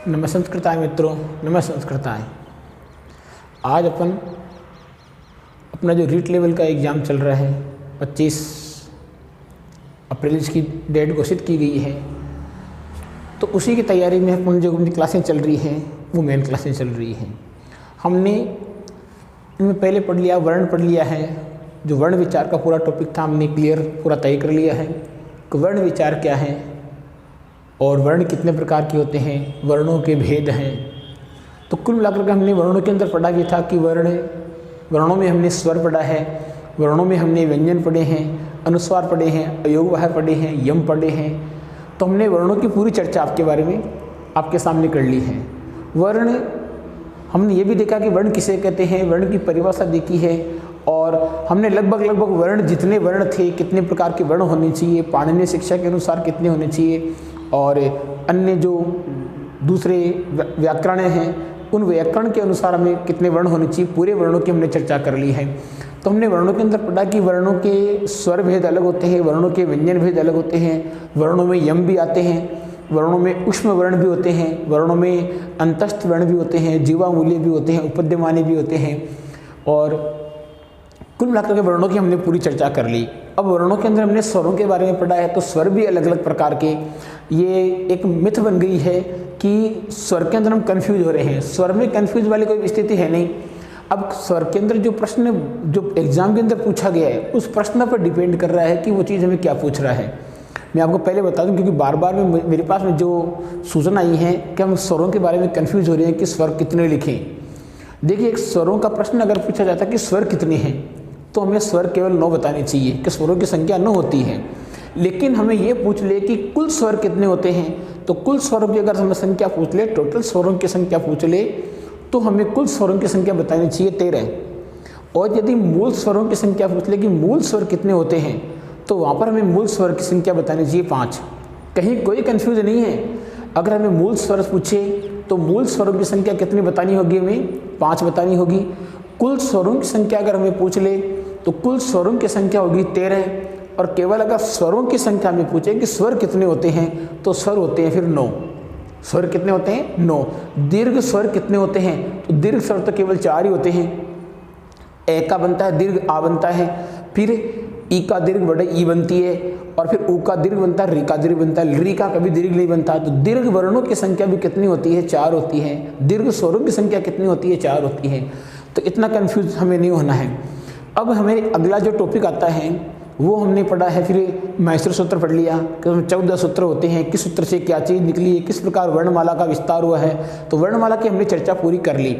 नमस्कृताय मित्रों, नमस्कृताय। आज अपना जो रीट लेवल का एग्ज़ाम चल रहा है 25 अप्रैल इसकी डेट घोषित की गई है, तो उसी की तैयारी में अपन जो अपनी क्लासें चल रही हैं वो मेन क्लासें चल रही हैं। हमने इनमें पहले पढ़ लिया, वर्ण पढ़ लिया है। जो वर्ण विचार का पूरा टॉपिक था हमने क्लियर पूरा तय कर लिया है कि वर्ण विचार क्या है और वर्ण कितने प्रकार के होते हैं, वर्णों के भेद हैं। तो कुल मिलाकर के हमने वर्णों के अंदर पढ़ा भी था कि वर्णों में हमने स्वर पढ़ा है, वर्णों में हमने व्यंजन पढ़े हैं, अनुस्वार पढ़े हैं, अयोगवाह पढ़े हैं, यम पढ़े हैं। तो हमने वर्णों की पूरी चर्चा आपके बारे में आपके सामने कर ली है। वर्ण हमने ये भी देखा कि वर्ण किसे कहते हैं, वर्ण की परिभाषा देखी है, और हमने लगभग वर्ण जितने वर्ण थे, कितने प्रकार के वर्ण होने चाहिए, पाणिनीय शिक्षा के अनुसार कितने होने चाहिए, और अन्य जो दूसरे व्याकरण हैं उन व्याकरण के अनुसार हमें कितने वर्ण होने चाहिए, पूरे वर्णों की हमने चर्चा कर ली है। तो हमने वर्णों के अंदर पढ़ा कि वर्णों के स्वर भेद अलग होते हैं, वर्णों के व्यंजन भेद अलग होते हैं, वर्णों में यम भी आते हैं, वर्णों में ऊष्म वर्ण भी होते हैं, वर्णों में अंतस्थ वर्ण भी होते हैं, जीवामूल्य भी होते हैं, उपद्यमानी भी होते हैं। और कुल मिलाकर के वर्णों की हमने पूरी चर्चा कर ली। अब वर्णों के अंदर हमने स्वरों के बारे में पढ़ा है। तो स्वर भी अलग अलग प्रकार के, ये एक मिथ बन गई है कि स्वर के अंदर हम कंफ्यूज हो रहे हैं। स्वर में कंफ्यूज वाली कोई स्थिति है नहीं। अब स्वर के अंदर जो प्रश्न जो एग्जाम के अंदर पूछा गया है उस प्रश्न पर डिपेंड कर रहा है कि वो चीज़ हमें क्या पूछ रहा है। मैं आपको पहले बता दूं, क्योंकि बार बार में मेरे पास में जो सूचना आई है कि हम स्वरों के बारे में कंफ्यूज हो रहे हैं कि स्वर कितने लिखें। देखिए, एक स्वरों का प्रश्न अगर पूछा जाता है कि स्वर कितने हैं, तो हमें स्वर केवल 9 बताने चाहिए कि स्वरों की संख्या 9 होती है। लेकिन हमें ये पूछ ले कि कुल स्वर कितने होते हैं, तो कुल स्वरों की अगर हमें संख्या पूछ ले, टोटल स्वरों की संख्या पूछ ले, तो हमें कुल स्वरों की संख्या बतानी चाहिए 13। और यदि मूल स्वरों की संख्या पूछ ले कि मूल स्वर कितने होते हैं, तो वहाँ पर हमें मूल स्वर की संख्या बतानी चाहिए 5। कहीं कोई कन्फ्यूज नहीं है। अगर हमें मूल स्वर पूछे तो मूल स्वरों की संख्या कितनी बतानी होगी, हमें 5 बतानी होगी। कुल स्वरों की संख्या अगर हमें पूछ ले तो कुल स्वरों की संख्या होगी 13। और केवल अगर स्वरों की संख्या में पूछे कि स्वर कितने होते हैं, तो स्वर होते हैं फिर 9। स्वर कितने होते हैं? 9। दीर्घ स्वर कितने होते हैं? तो दीर्घ स्वर तो केवल 4 ही होते हैं। ए का बनता है, दीर्घ आ बनता है, फिर ई का दीर्घ बड़े ई बनती है, और फिर ऊ का दीर्घ बनता है, री का दीर्घ बनता है, री का कभी दीर्घ नहीं बनता। तो दीर्घ वर्णों की संख्या भी कितनी होती है? 4 होती है। दीर्घ स्वरों की संख्या कितनी होती है? 4 होती है। तो इतना कंफ्यूज हमें नहीं होना है। अब हमें अगला जो टॉपिक आता है वो हमने पढ़ा है, फिर मैसूर सूत्र पढ़ लिया कि 14 सूत्र होते हैं, किस सूत्र से क्या चीज़ निकली है, किस प्रकार वर्णमाला का विस्तार हुआ है। तो वर्णमाला की हमने चर्चा पूरी कर ली।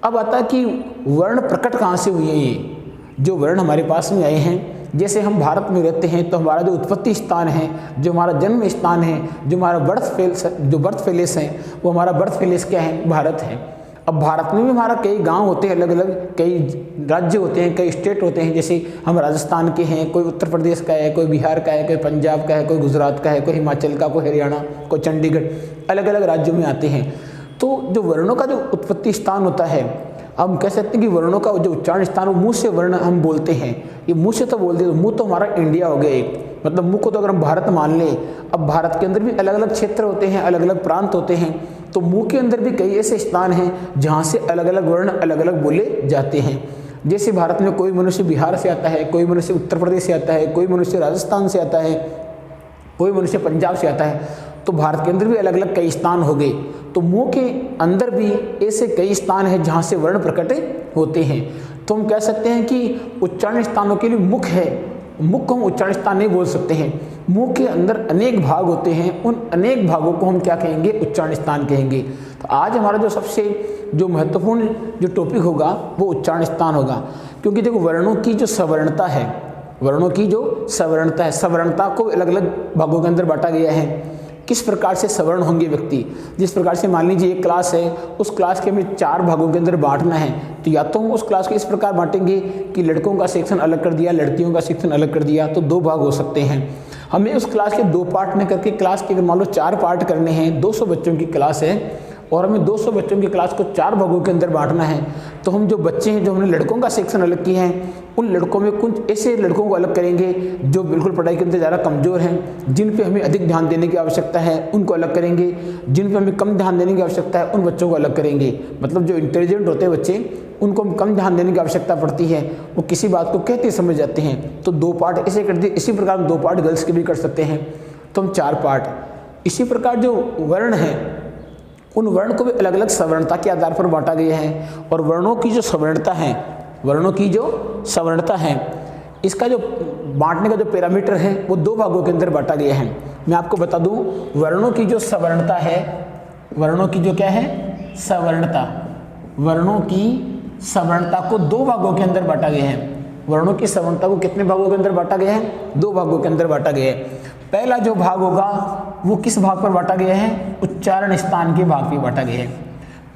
अब आता है कि वर्ण प्रकट कहाँ से हुए हैं। ये जो वर्ण हमारे पास में आए हैं, जैसे हम भारत में रहते हैं तो हमारा जो उत्पत्ति स्थान है, जो हमारा जन्म स्थान है, जो हमारा बर्थ पैलेस है, वो हमारा बर्थ पैलेस क्या है? भारत है। अब भारत में भी हमारा कई गांव होते हैं, अलग अलग कई राज्य होते हैं, कई स्टेट होते हैं। जैसे हम राजस्थान के हैं, कोई उत्तर प्रदेश का है, कोई बिहार का है, कोई पंजाब का है, कोई गुजरात का है, कोई हिमाचल का, कोई हरियाणा, कोई चंडीगढ़, अलग अलग राज्यों में आते हैं। तो जो वर्णों का जो उत्पत्ति स्थान होता है, हम कह सकते हैं कि वर्णों का जो उच्चारण स्थान, वो मुँह से वर्ण हम बोलते हैं। ये मुँह से तो बोलते हैं, मुँह तो हमारा इंडिया हो गया एक, मतलब मुँह को तो अगर हम भारत मान लें। अब भारत के अंदर भी अलग अलग क्षेत्र होते हैं, अलग अलग प्रांत होते हैं। तो मुँह के अंदर भी कई ऐसे स्थान हैं जहाँ से अलग अलग वर्ण अलग अलग बोले जाते हैं। जैसे भारत में कोई मनुष्य बिहार से आता है, कोई मनुष्य उत्तर प्रदेश से आता है, कोई मनुष्य राजस्थान से आता है, कोई मनुष्य पंजाब से आता है। तो भारत के अंदर भी अलग अलग कई स्थान हो गए। तो मुँह के अंदर भी ऐसे कई स्थान हैं जहाँ से वर्ण प्रकट होते हैं। तो हम कह सकते हैं कि उच्चारण स्थानों के लिए मुख है, मुख को हम उच्चारण स्थान नहीं बोल सकते हैं। मुंह के अंदर अनेक भाग होते हैं, उन अनेक भागों को हम क्या कहेंगे? उच्चारण स्थान कहेंगे। तो आज हमारा जो सबसे जो महत्वपूर्ण जो टॉपिक होगा वो उच्चारण स्थान होगा। क्योंकि देखो, वर्णों की जो सवर्णता है, वर्णों की जो सवर्णता है, सवर्णता को अलग अलग भागों के अंदर बांटा गया है। किस प्रकार से सवर्ण होंगे व्यक्ति, जिस प्रकार से मान लीजिए एक क्लास है, उस क्लास के हमें 4 भागों के अंदर बांटना है। तो या तो हम उस क्लास को इस प्रकार बांटेंगे कि लड़कों का सेक्शन अलग कर दिया, लड़कियों का सेक्शन अलग कर दिया, तो 2 भाग हो सकते हैं। हमें उस क्लास के 2 पार्ट में करके क्लास के अगर मान लो 4 पार्ट करने हैं, 200 बच्चों की क्लास है और हमें 200 बच्चों की क्लास को 4 भागों के अंदर बांटना है। तो हम जो बच्चे हैं, जो हमने लड़कों का सेक्शन अलग किया है, उन लड़कों में कुछ ऐसे लड़कों को अलग करेंगे जो बिल्कुल पढ़ाई के अंदर ज़्यादा कमज़ोर हैं, जिन पे हमें अधिक ध्यान देने की आवश्यकता है उनको अलग करेंगे, जिन पे हमें कम ध्यान देने की आवश्यकता है उन बच्चों को अलग करेंगे। मतलब जो इंटेलिजेंट होते हैं बच्चे, उनको हम कम ध्यान देने की आवश्यकता पड़ती है, वो किसी बात को कहते समझ जाते हैं, तो 2 पार्ट ऐसे कर दिए। इसी प्रकार हम 2 पार्ट गर्ल्स के भी कर सकते हैं, तो हम 4 पार्ट। इसी प्रकार जो वर्ण हैं उन वर्ण को भी अलग अलग सवर्णता के आधार पर बांटा गया है, और वर्णों की जो सवर्णता है, वर्णों की जो सवर्णता है, इसका जो बांटने का जो पैरामीटर है वो 2 भागों के अंदर बांटा गया है। मैं आपको बता दूं, वर्णों की जो सवर्णता है, वर्णों की जो क्या है सवर्णता, वर्णों की सवर्णता को 2 भागों के अंदर बांटा गया है। वर्णों की सवर्णता को कितने भागों के अंदर बांटा गया है? 2 भागों के अंदर बांटा गया है। पहला जो भाग होगा वो किस भाग पर बांटा गया है? उच्चारण स्थान के भाग पर बांटा गया है।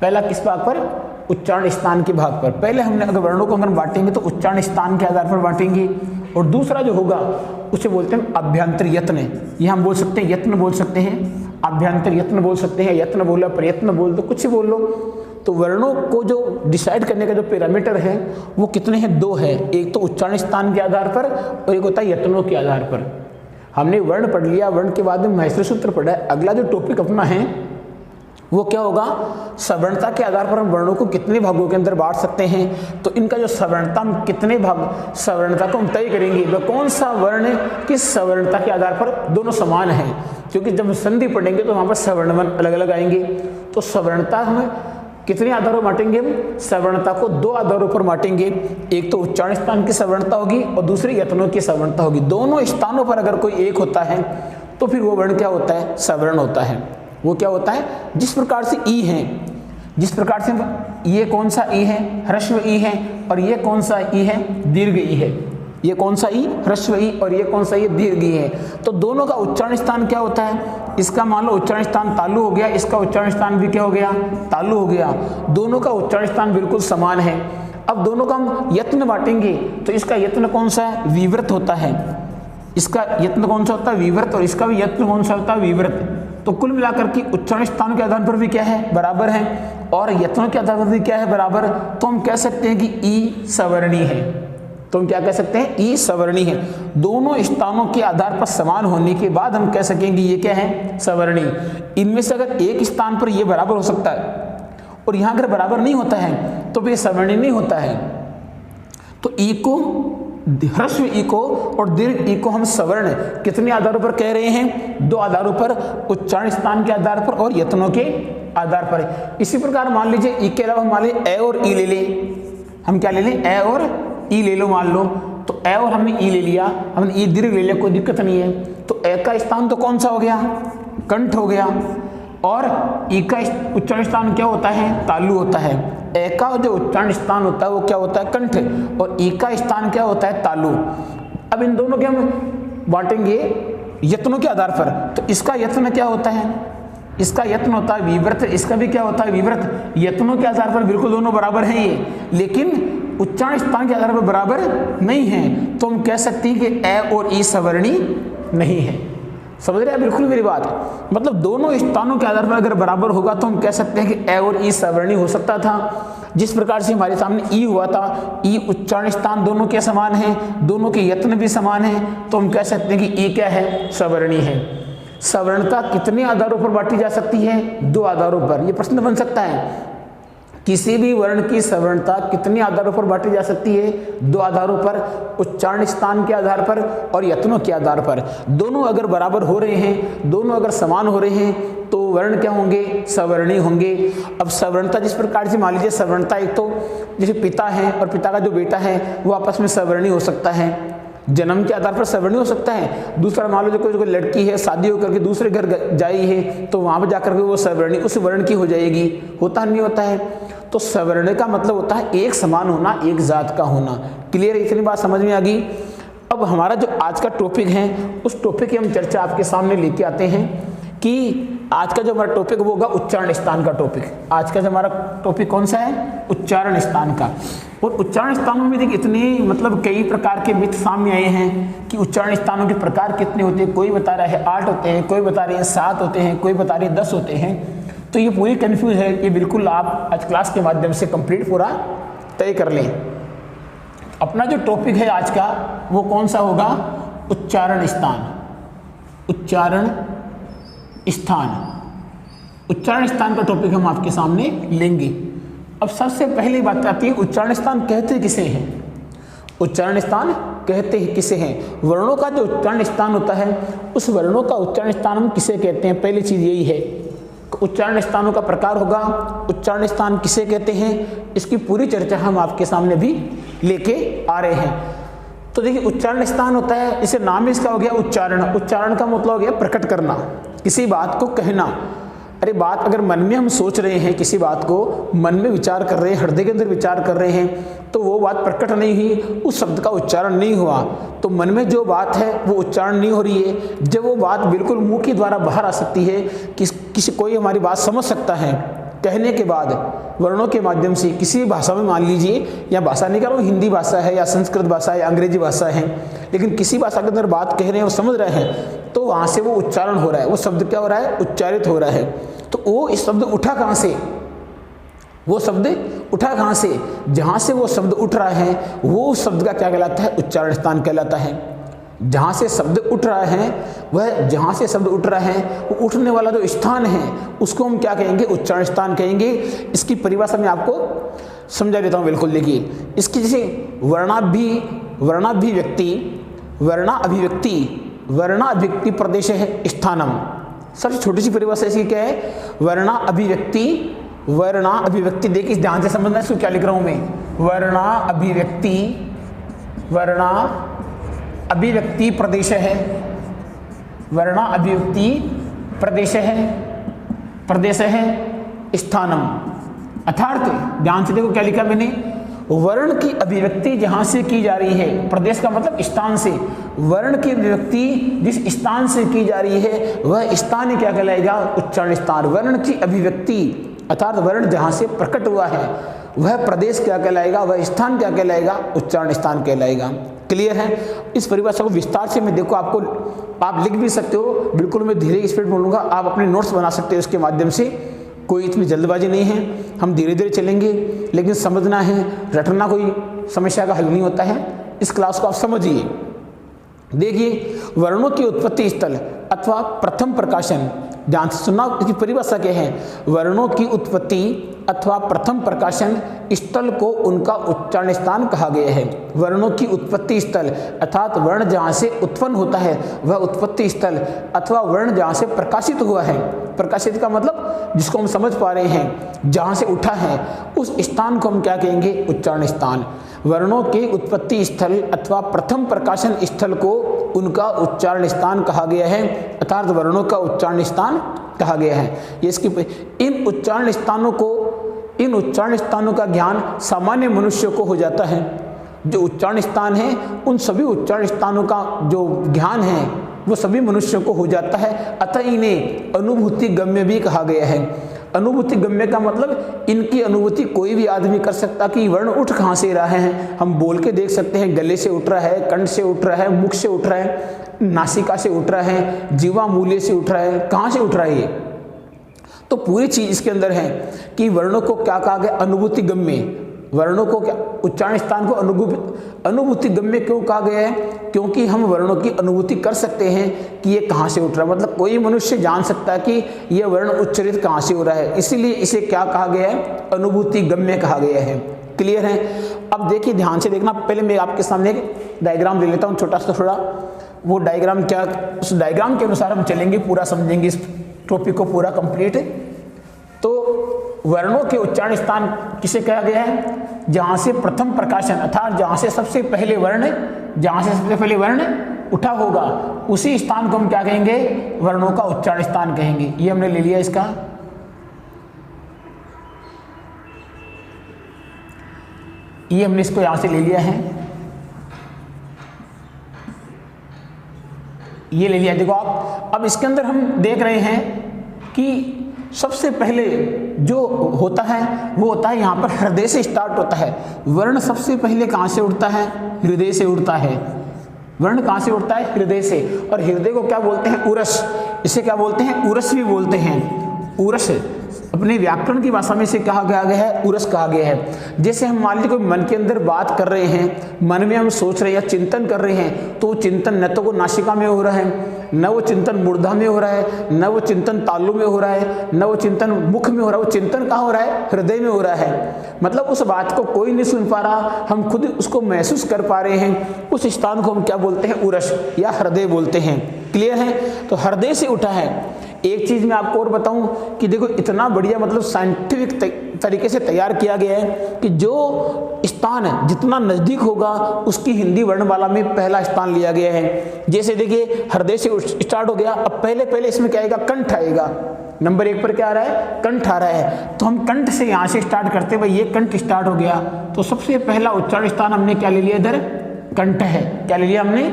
पहला किस भाग पर? उच्चारण स्थान के भाग पर। पहले हमने अगर वर्णों को हम बांटेंगे तो उच्चारण स्थान के आधार पर बांटेंगे, और दूसरा जो होगा उसे बोलते हैं अभ्यंतर यत्न। ये हम बोल सकते हैं, यत्न बोल सकते हैं, अभ्यंतर यत्न बोल सकते हैं, यत्न बोला, प्रयत्न बोल दो, कुछ ही बोल लो। तो वर्णों को जो डिसाइड करने का जो पैरामीटर है वो कितने हैं? 2 है। एक तो उच्चारण स्थान के आधार पर और एक होता है यत्नों के आधार पर। हमने वर्ण पढ़ लिया, वर्ण के बाद में माहेश्वरी सूत्र पढ़ा है। अगला जो टॉपिक अपना है वो क्या होगा? सवर्णता के आधार पर हम वर्णों को कितने भागों के अंदर बांट सकते हैं, तो इनका जो सवर्णता, हम कितने भाग सवर्णता को हम तय करेंगे, वह कौन सा वर्ण किस सवर्णता के आधार पर दोनों समान है। क्योंकि जब संधि पढ़ेंगे तो वहाँ पर सवर्ण अलग अलग आएंगे। तो सवर्णता हम कितने आधारों पर बांटेंगे? हम सवर्णता को 2 आधारों पर बांटेंगे। एक तो उच्चारण स्थान की सवर्णता होगी और दूसरी यत्नों की सवर्णता होगी। दोनों स्थानों पर अगर कोई एक होता है तो फिर वो वर्ण क्या होता है? सवर्ण होता है। वो क्या होता है? जिस प्रकार से ई है, जिस प्रकार से ये कौन सा ई है? ह्रस्व ई है, और ये कौन सा ई है? दीर्घ ई है। ये कौन सा ई? ह्रस्व ई, और ये कौन सा ई? दीर्घ ई है। तो दोनों का उच्चारण स्थान क्या होता है? इसका मान लो उच्चारण स्थान तालु हो गया, इसका उच्चारण स्थान भी क्या हो गया? तालु हो गया। दोनों का उच्चारण स्थान बिल्कुल समान है। अब दोनों का हम यत्न बांटेंगे तो इसका यत्न कौन सा है? विवृत होता है। इसका यत्न कौन सा होता है? विवृत। और इसका भी यत्न कौन सा होता है? विवृत। तो कुल मिलाकर के उच्चारण स्थान के आधार पर भी क्या है? बराबर है, और यत्नों के आधार पर भी क्या है? बराबर। तो हम कह सकते हैं कि ई सवर्णी है। तो हम क्या कह सकते हैं? ई सवर्णी है। दोनों स्थानों के आधार पर समान होने के बाद हम कह सकेंगे ये क्या है? सवर्णी। इनमें से अगर एक स्थान पर ये बराबर हो सकता है और यहाँ अगर बराबर नहीं होता है तो फिर सवर्णी नहीं होता है। तो ई को, ह्रस्व ई को और दीर्घ ई को हम सवर्ण कितने आधारों पर कह रहे हैं? 2 आधारों पर, उच्चारण स्थान के आधार पर और यत्नों के आधार पर। इसी प्रकार मान लीजिए ई के अलावा मान लीजिए ए और ई ले लें। हम क्या ले लें? ए और ई ले लो, मान लो। तो ए और हमने ई ले लिया, हमने ई दीर्घ ले लिया, कोई दिक्कत नहीं है। तो ए का स्थान तो कौन सा हो गया? कंठ हो गया। और ई का उच्चारण स्थान क्या होता है? तालु होता है। ए का जो उच्चारण स्थान होता है वो क्या होता है? कंठ। और ई का स्थान क्या होता है? तालु। अब इन दोनों के हम बांटेंगे यत्नों के आधार पर। तो इसका यत्न क्या होता है? इसका यत्न होता है विवृत। इसका भी क्या होता है? विवृत। यत्नों के आधार पर बिल्कुल दोनों बराबर हैं ये, लेकिन उच्चारण स्थान के आधार पर बराबर नहीं है। तो हम कह सकते हैं कि ए और ई सवर्णी नहीं है। समझ रहे हैं बिल्कुल मेरी बात? मतलब दोनों स्थानों के आधार पर अगर बराबर होगा तो हम कह सकते हैं कि ए और ई सवर्णी हो सकता था। जिस प्रकार से हमारे सामने ई हुआ था, ई उच्चारण स्थान दोनों के समान हैं, दोनों के यत्न भी समान हैं, तो हम कह सकते हैं कि ई क्या है? सवर्णी है। सवर्णता कितने आधारों पर बांटी जा सकती है? 2 आधारों पर। यह प्रश्न बन सकता है, किसी भी वर्ण की सवर्णता कितने आधारों पर बांटी जा सकती है? 2 आधारों पर, उच्चारण स्थान के आधार पर और यत्नों के आधार पर। दोनों अगर बराबर हो रहे हैं, दोनों अगर समान हो रहे हैं, तो वर्ण क्या होंगे? सवर्णी होंगे। अब सवर्णता जिस प्रकार से मान लीजिए सवर्णता, एक तो जैसे पिता है और पिता का जो बेटा है वो आपस में सवर्णी हो सकता है, जन्म के आधार पर सवर्णी हो सकता है। दूसरा मान लो जो कोई लड़की है शादी होकर के दूसरे घर जाई है तो वहां पर जाकर के वो सवर्णी उस वर्ण की हो जाएगी। होता नहीं होता है? तो सवर्ण का मतलब होता है एक समान होना, एक जात का होना। क्लियर? इतनी बात समझ में आ गई। अब हमारा जो आज का टॉपिक है उस टॉपिक की हम चर्चा आपके सामने लेके आते हैं कि आज का जो हमारा टॉपिक वो होगा उच्चारण स्थान का टॉपिक। आज का जो हमारा टॉपिक कौन सा है? उच्चारण स्थान का। और उच्चारण स्थानों में देखिए इतने मतलब कई प्रकार के मिथ सामने आए हैं कि उच्चारण स्थानों के प्रकार कितने होते हैं। कोई बता रहा है 8 होते हैं, कोई बता रहे हैं 7 होते हैं, कोई बता रहे हैं 10 होते हैं। तो ये पूरी कन्फ्यूज है। ये बिल्कुल आप आज क्लास के माध्यम से कंप्लीट पूरा तय कर लें। अपना जो टॉपिक है आज का वो कौन सा होगा? उच्चारण स्थान। उच्चारण स्थान, उच्चारण स्थान का टॉपिक हम आपके सामने लेंगे। अब सबसे पहली बात आती है, उच्चारण स्थान कहते किसे हैं? उच्चारण स्थान कहते हैं किसे हैं? वर्णों का जो उच्चारण स्थान होता है, उस वर्णों का उच्चारण स्थान हम किसे कहते हैं? पहली चीज यही है। उच्चारण स्थानों का प्रकार होगा, उच्चारण स्थान किसे कहते हैं, इसकी पूरी चर्चा हम आपके सामने भी लेके आ रहे हैं। तो देखिए, उच्चारण स्थान होता है, इसे नाम इसका हो गया उच्चारण। उच्चारण का मतलब हो गया प्रकट करना, किसी बात को कहना। अरे बात अगर मन में हम सोच रहे हैं, किसी बात को मन में विचार कर रहे हैं, हृदय के अंदर विचार कर रहे हैं, तो वो बात प्रकट नहीं हुई, उस शब्द का उच्चारण नहीं हुआ, तो मन में जो बात है वो उच्चारण नहीं हो रही है। जब वो बात बिल्कुल मुंह के द्वारा बाहर आ सकती है, किसी कोई हमारी बात समझ सकता है कहने के बाद, वर्णों के माध्यम से किसी भी भाषा में, मान लीजिए, या भाषा नहीं कह रहा हूँ, हिंदी भाषा है या संस्कृत भाषा है या अंग्रेजी भाषा है, लेकिन किसी भाषा के अंदर बात कह रहे हैं और समझ रहे हैं, तो वहाँ से वो उच्चारण हो रहा है, वो शब्द क्या हो रहा है? उच्चारित हो रहा है। तो वो इस शब्द उठा कहाँ से? वो शब्द उठा कहाँ से? जहाँ से वो शब्द उठ रहा है वो उस शब्द का क्या कहलाता है? उच्चारण स्थान कहलाता है। जहाँ से शब्द उठ रहा है, वह जहाँ से शब्द उठ रहा है, वो उठने वाला जो स्थान है उसको हम क्या कहेंगे? उच्चारण स्थान कहेंगे। इसकी परिभाषा मैं आपको समझा देता हूँ, बिल्कुल। देखिए, इसकी जैसे वर्णाभिव्यक्ति, वर्णाभिव्यक्ति प्रदेश है स्थानम। सबसे छोटी सी परिभाषा इसकी क्या है? वर्णाभिव्यक्ति देखिए ध्यान से समझना, इसको क्या लिख रहा हूं मैं? वर्णाभिव्यक्ति प्रदेश है, वर्णाभिव्यक्ति प्रदेश है स्थानम। अर्थात ध्यान से देखो क्या लिखा मैंने, वर्ण की अभिव्यक्ति जहां से की जा रही है, प्रदेश का मतलब स्थान से, वर्ण की अभिव्यक्ति जिस स्थान से की जा रही है वह स्थान क्या कहलाएगा? उच्चारण स्थान। वर्ण की अभिव्यक्ति अर्थात वर्ण जहां से प्रकट हुआ है वह प्रदेश क्या कहलाएगा? वह स्थान क्या कहलाएगा? उच्चारण स्थान कहलाएगा। क्लियर है? इस परिभाषा को विस्तार से मैं देखो आपको, आप लिख भी सकते हो, बिल्कुल मैं धीरे स्पीड बोलूंगा, आप अपने नोट्स बना सकते हो इसके माध्यम से। कोई इतनी जल्दबाजी नहीं है, हम धीरे धीरे चलेंगे, लेकिन समझना है, रटना कोई समस्या का हल नहीं होता है। इस क्लास को आप समझिए। देखिए, वर्णों की उत्पत्ति स्थल अथवा प्रथम प्रकाशन, ध्यान से सुनना, इसकी परिभाषा क्या है? वर्णों की उत्पत्ति अथवा प्रथम प्रकाशन स्थल को उनका उच्चारण स्थान कहा गया है। वर्णों की उत्पत्ति स्थल अर्थात वर्ण जहाँ से उत्पन्न होता है वह उत्पत्ति स्थल, अथवा वर्ण जहाँ से प्रकाशित हुआ है, प्रकाशित का मतलब जिसको हम समझ पा रहे हैं, जहाँ से उठा है, उस स्थान को हम क्या कहेंगे? उच्चारण स्थान। वर्णों के उत्पत्ति स्थल अथवा प्रथम प्रकाशन स्थल को उनका उच्चारण स्थान कहा गया है, अर्थात वर्णों का उच्चारण स्थान कहा गया है। ये इसकी इन उच्चारण स्थानों का ज्ञान सामान्य मनुष्य को हो जाता है। जो उच्चारण स्थान है, उन सभी उच्चारण स्थानों का जो ज्ञान है वो सभी मनुष्यों को हो जाता है, अतः इन्हें अनुभूति गम्य भी कहा गया है। अनुभूति गम्य का मतलब इनकी अनुभूति कोई भी आदमी कर सकता कि वर्ण उठ कहाँ से रहा है। हम बोल के देख सकते हैं, गले से उठ रहा है, कंठ से उठ रहा है, मुख से उठ रहा है, नासिका से उठ रहा है, जीवा मूल्य से उठ रहा है, कहाँ से उठ रहा है ये? तो पूरी चीज इसके अंदर है कि वर्णों को क्या कहा गया? अनुभूति गम्य। वर्णों को क्या, उच्चारण स्थान को अनुभूति गम्य क्यों कहा गया है? क्योंकि हम वर्णों की अनुभूति कर सकते हैं कि ये कहाँ से उठ रहा है, मतलब कोई मनुष्य जान सकता है कि यह वर्ण उच्चारित कहाँ से हो रहा है, इसीलिए इसे क्या कहा गया है? अनुभूति गम्य कहा गया है। क्लियर है? अब देखिए, ध्यान से देखना, पहले मैं आपके सामने एक डायग्राम ले लेता हूँ छोटा सा, थोड़ा वो डायग्राम क्या, उस डायग्राम के अनुसार हम चलेंगे, पूरा समझेंगे इस टॉपिक को पूरा कंप्लीट। तो वर्णों के उच्चारण स्थान किसे कहा गया है? जहाँ से प्रथम प्रकाशन अर्थात जहाँ से सबसे पहले वर्ण उठा होगा, उसी स्थान को हम क्या कहेंगे? वर्णों का उच्चारण स्थान कहेंगे। ये हमने ले लिया इसका। ये हमने इसको यहाँ से ले लिया है, ये ले लिया। देखो आप, अब इसके अंदर हम देख रहे हैं कि सबसे पहले जो होता है वो होता है यहाँ पर हृदय से स्टार्ट होता है। वर्ण सबसे पहले कहाँ से उठता है? हृदय से उठता है। वर्ण कहाँ से उठता है? हृदय से। और हृदय को क्या बोलते हैं? उरस। इसे क्या बोलते हैं? उरस भी बोलते हैं, उरस। अब अपने व्याकरण की भाषा में इसे कहा गया है उरस कहा गया है। जैसे हम मान लीजिए कोई मन के अंदर बात कर रहे हैं, मन में हम सोच रहे हैं या चिंतन कर रहे हैं, तो वो चिंतन न तो वो नासिका में हो रहा है, न वो चिंतन मूर्धा में हो रहा है, न वो चिंतन तालु में हो रहा है, न वो चिंतन मुख में हो रहा है, वो चिंतन कहाँ हो रहा है? हृदय में हो रहा है। मतलब उस बात को कोई नहीं सुन पा रहा, हम खुद उसको महसूस कर पा रहे हैं। उस स्थान को हम क्या बोलते हैं? उरस या हृदय बोलते हैं। क्लियर है? तो हृदय से उठा है। एक चीज मैं आपको और बताऊं कि देखो इतना बढ़िया मतलब साइंटिफिक तरीके से तैयार किया गया है कि जो स्थान है जितना नजदीक होगा उसकी हिंदी वर्णमाला में पहला स्थान लिया गया है। जैसे देखिए हृदय से स्टार्ट हो गया, अब पहले इसमें क्या आएगा? कंठ आएगा। नंबर 1 पर क्या आ रहा है? कंठ आ रहा है। तो हम कंठ से यहां से स्टार्ट करते हैं, भाई ये कंठ स्टार्ट हो गया, तो सबसे पहला उच्चारण स्थान हमने क्या ले लिया? इधर कंठ है। क्या ले लिया हमने?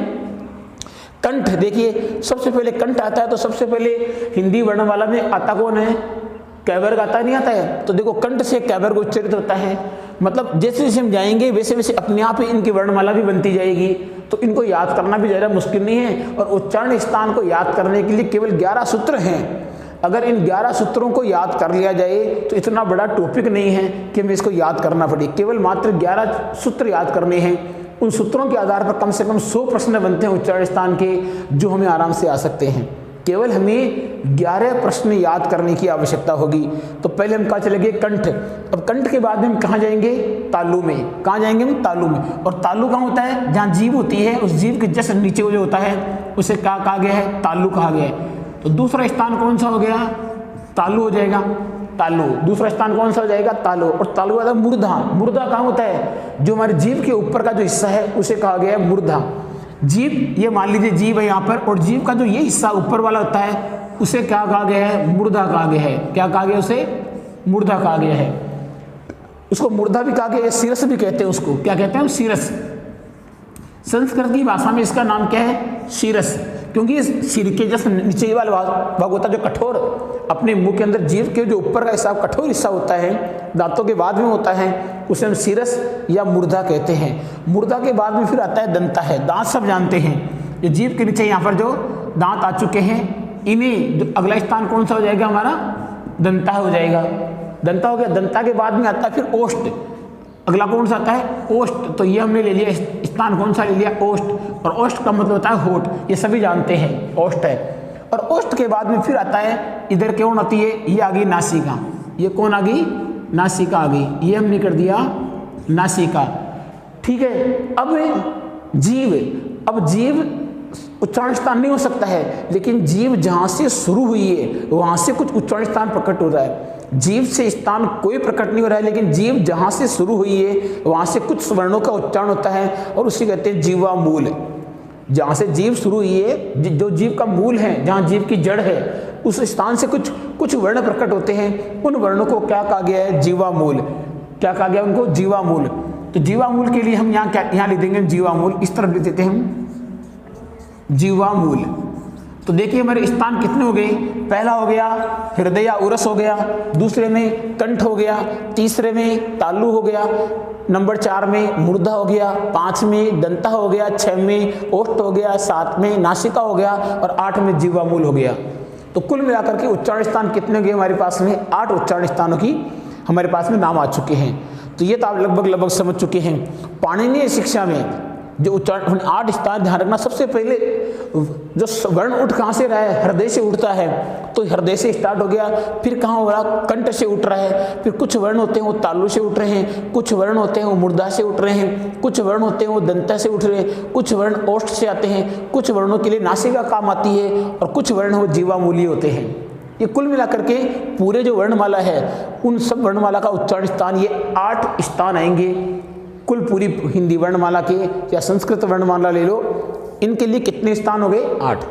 कंठ। देखिए सबसे पहले कंठ आता है, तो सबसे पहले हिंदी वर्णमाला में आता कौन है? कैवर्ग आता नहीं आता है। तो देखो कंठ से कैवर्ग उच्चारित होता है। मतलब जैसे जैसे हम जाएंगे वैसे वैसे अपने आप ही इनकी वर्णमाला भी बनती जाएगी। तो इनको याद करना भी ज़्यादा मुश्किल नहीं है। और उच्चारण स्थान को याद करने के लिए केवल 11 सूत्र हैं। अगर इन 11 सूत्रों को याद कर लिया जाए तो इतना बड़ा टॉपिक नहीं है कि हमें इसको याद करना पड़े। केवल मात्र 11 सूत्र याद करने हैं। उन सूत्रों के आधार पर कम से कम 100 प्रश्न बनते हैं उच्चारण स्थान के, जो हमें आराम से आ सकते हैं। केवल हमें 11 प्रश्न याद करने की आवश्यकता होगी। तो पहले हम कहाँ चले गए? कंठ। अब कंठ के बाद हम कहाँ जाएंगे? तालु में। कहाँ जाएंगे हम? तालु में। और तालु कहाँ होता है? जहाँ जीभ होती है, उस जीभ के जस्ट नीचे जो होता है उसे क्या कहा गया है? तालु कहा गया है। तो दूसरा स्थान कौन सा हो गया? तालु हो जाएगा। तालु। दूसरा स्थान कौन सा हो जाएगा? तालु। और तालु वाला मूर्धा। मूर्धा कहाँ होता है? जो हमारे जीभ के ऊपर का जो हिस्सा है उसे कहा गया है मूर्धा। जीभ, ये मान लीजिए जीभ है यहाँ पर, और जीभ का जो ये हिस्सा ऊपर वाला होता है उसे क्या कहा गया है? मूर्धा कहा गया है। क्या कहा गया? उसे मूर्धा कहा गया है। उसको मूर्धा भी कहा गया है, सिरस भी कहते हैं उसको। क्या कहते हैं? सिरस। संस्कृत की भाषा में इसका नाम क्या है? शीरस। क्योंकि इस सिर के जैसे नीचे वाला भाग होता है जो कठोर, अपने मुंह के अंदर जीभ के जो ऊपर का हिस्सा कठोर हिस्सा होता है, दांतों के बाद में होता है, उसे हम सिरस या मूर्धा कहते हैं। मूर्धा के बाद में फिर आता है दंता है। दांत सब जानते हैं, जो जीभ के नीचे यहाँ पर जो दांत आ चुके हैं, इन्हें जो अगला स्थान कौन सा हो जाएगा हमारा? दंता हो जाएगा। दंता हो गया। दंता के बाद में आता है फिर ओष्ठ। अगला कौन सा आता है? ओष्ठ। तो ये हमने ले लिया स्थान कौन सा ले लिया? ओष्ठ। और ओष्ठ का मतलब होता है होठ, ये सभी जानते हैं ओष्ठ है। और ओष्ठ के बाद में फिर आता है इधर कौन आती है? ये आ गई नासिका। ये कौन आ गई? नासिका आ गई। ये हमने कर दिया नासिका। ठीक है। अब जीव। अब जीव उच्चारण स्थान नहीं हो सकता है, लेकिन जीव जहां से शुरू हुई है वहां से कुछ उच्चारण स्थान प्रकट हो रहा है। जीव से स्थान कोई प्रकट नहीं हो रहा है, लेकिन जीव जहां से शुरू हुई है वहां से कुछ स्वर्णों का उच्चारण होता है, और उसे कहते हैं जीवा मूल। जहां से जीव शुरू हुई है, जो जीव का मूल है, जहां जीव की जड़ है, उस स्थान से कुछ वर्ण प्रकट होते हैं। उन वर्णों को क्या कहा गया है? जीवा मूल। क्या कहा गया उनको? जीवा मूल। तो जीवा मूल के लिए हम यहाँ लिख देंगे जीवा मूल। इस तरफ लिख देते हैं हम जीवा मूल। तो देखिए हमारे स्थान कितने हो गए? पहला हो गया हृदय या उरस हो गया, दूसरे में कंठ हो गया, तीसरे में तालु हो गया, नंबर 4 में मूर्धा हो गया, 5 में दंता हो गया, 6 में ओष्ठ हो गया, 7 में नासिका हो गया, और 8 में जीवामूल हो गया। तो कुल मिलाकर के उच्चारण स्थान कितने हो गए हमारे पास में? 8 उच्चारण स्थानों की हमारे पास में नाम आ चुके हैं। तो ये तो आप लगभग समझ चुके हैं। पाणिनीय शिक्षा में जो उच्चारण 8 स्थान ध्यान रखना। सबसे पहले जो वर्ण उठ कहाँ से रहा है? हृदय से उठता है। तो हृदय से स्टार्ट हो गया, फिर कहाँ हो रहा? कंठ से उठ रहा है। फिर कुछ वर्ण होते हैं वो तालु से उठ रहे हैं, कुछ वर्ण होते हैं वो मूर्धा से उठ रहे हैं, कुछ वर्ण होते हैं वो दंता से उठ रहे हैं, कुछ वर्ण ओष्ठ से आते हैं, कुछ वर्णों के लिए नासिका काम आती है, और कुछ वर्ण वो जीवामूली होते हैं। ये कुल मिलाकर के पूरे जो वर्णमाला है उन सब वर्णमाला का उच्चारण स्थान ये 8 स्थान आएंगे। कुल पूरी हिंदी वर्णमाला के या संस्कृत वर्णमाला ले लो, इनके लिए कितने स्थान हो गए? 8।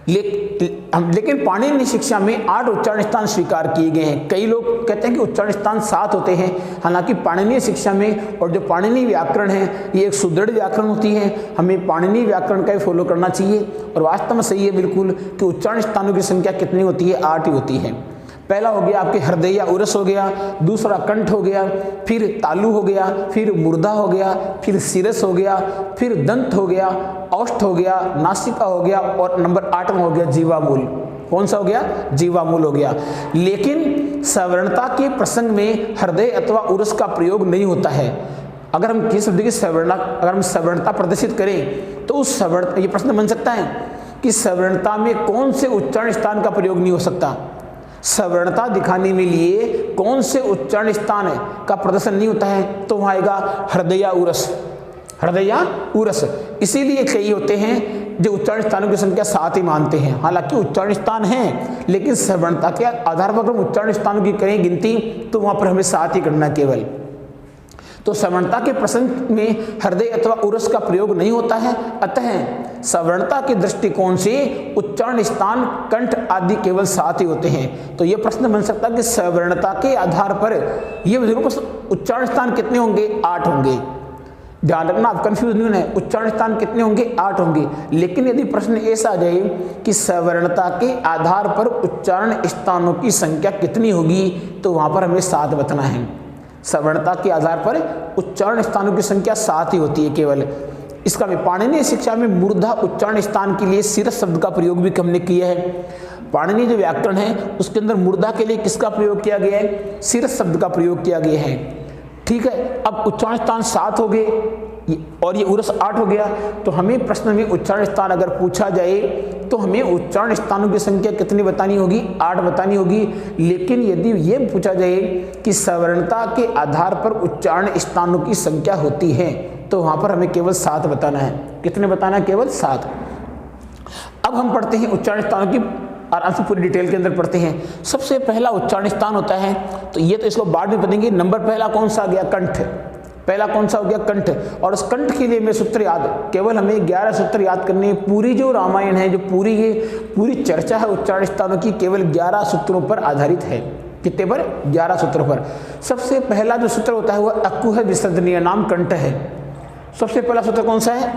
लेकिन पाणिनीय शिक्षा में 8 उच्चारण स्थान स्वीकार किए गए हैं। कई लोग कहते हैं कि उच्चारण स्थान 7 होते हैं। हालांकि पाणिनीय शिक्षा में और जो पाणिनीय व्याकरण है ये एक सुदृढ़ व्याकरण होती है, हमें पाणिनीय व्याकरण का ही फॉलो करना चाहिए। और वास्तव में सही है बिल्कुल कि उच्चारण स्थानों की संख्या कितनी होती है? 8 ही होती है। पहला हो गया आपके हृदय या उरस हो गया, दूसरा कंठ हो गया, फिर तालु हो गया, फिर मूर्धा हो गया, फिर सिरस हो गया, फिर दंत हो गया, औष्ठ हो गया, नासिका हो गया, और नंबर 8 में हो गया जीवामूल। कौन सा हो गया? जीवामूल हो गया। लेकिन सवर्णता के प्रसंग में हृदय अथवा उरस का प्रयोग नहीं होता है। अगर हम किसी शब्द की सवर्णता प्रदर्शित करें तो उस सवर्ण, ये प्रश्न बन सकता है कि सवर्णता में कौन से उच्चारण स्थान का प्रयोग नहीं हो सकता? सवर्णता दिखाने में लिए कौन से उच्चारण स्थान का प्रदर्शन नहीं होता है? तो वहाँ आएगा हृदय या उरस, हृदय या उरस। इसीलिए कई होते हैं जो उच्चारण स्थानों की संख्या 7 ही मानते हैं। हालांकि उच्चारण स्थान हैं, लेकिन सवर्णता के आधार पर अगर उच्चारण स्थानों की करें गिनती तो वहाँ पर हमें 7 ही करना केवल। तो सवर्णता के प्रसंग में हृदय अथवा उरस का प्रयोग नहीं होता है। अतः सवर्णता के दृष्टिकोण से उच्चारण स्थान कंठ आदि केवल 7 ही होते हैं। तो यह प्रश्न बन सकता है कि सवर्णता के आधार पर यह जरूर उच्चारण स्थान कितने होंगे? 8 होंगे। ध्यान रखना, आप कंफ्यूज नहीं होना है। उच्चारण स्थान कितने होंगे? 8 होंगे। लेकिन यदि प्रश्न ऐसा आ जाए कि सवर्णता के आधार पर उच्चारण स्थानों की संख्या कितनी होगी, तो वहां पर हमें 7 बताना है। सवर्णता के आधार पर उच्चारण स्थानों की संख्या 7 ही होती है केवल। इसका भी पाणिनीय शिक्षा में मूर्धा उच्चारण स्थान के लिए शिरस शब्द का प्रयोग भी हमने किया है। पाणिनीय जो व्याकरण है उसके अंदर मूर्धा के लिए किसका प्रयोग किया गया है? शिरस शब्द का प्रयोग किया गया है। ठीक है, अब उच्चारण स्थान 7 हो गए और ये उरस 8 हो गया। तो हमें प्रश्न में उच्चारण स्थान अगर पूछा जाए तो हमें उच्चारण स्थानों की संख्या कितनी बतानी होगी? 8 बतानी होगी। लेकिन यदि ये पूछा जाए कि सवर्णता के आधार पर उच्चारण स्थानों की संख्या होती है तो वहां पर हमें केवल 7 बताना है। कितने बताना है? केवल 7। अब हम पढ़ते हैं उच्चारण स्थानों की, आराम से पूरी डिटेल के अंदर पढ़ते हैं। सबसे पहला उच्चारण स्थान होता है, तो ये तो इसको बाद में पढ़ेंगे। नंबर पहला कौन सा आ गया? कंठ। पहला कौन सा हो गया? कंठ। और उस कंठ के लिए मैं सूत्र याद, केवल हमें 11 सूत्र याद करने हैं। पूरी जो रामायण है, जो पूरी चर्चा है उच्चारण स्थानों की, केवल 11 सूत्रों पर आधारित है। कितने पर? 11 सूत्रों पर। सबसे पहला जो सूत्र होता है वह अक्कु है विसर्जनीय नाम कंठ है। सबसे पहला सूत्र कौन सा है?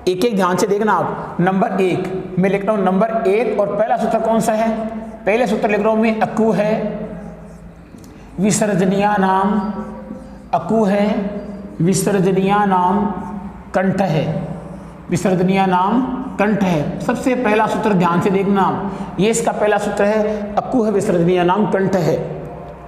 एक एक ध्यान से देखना आप। नंबर 1 मैं लिख रहा हूं, नंबर 1, और पहला सूत्र कौन सा है? पहले सूत्र लिख रहा हूं मैं, अक्कु है विसर्जनीय नाम, अक्कु है विसर्जनीय नाम कंठ है, विसर्जनीय नाम कंठ है। सबसे पहला सूत्र ध्यान से देखना आप, ये इसका पहला सूत्र है, अक्कु है विसर्जनीय नाम कंठ है,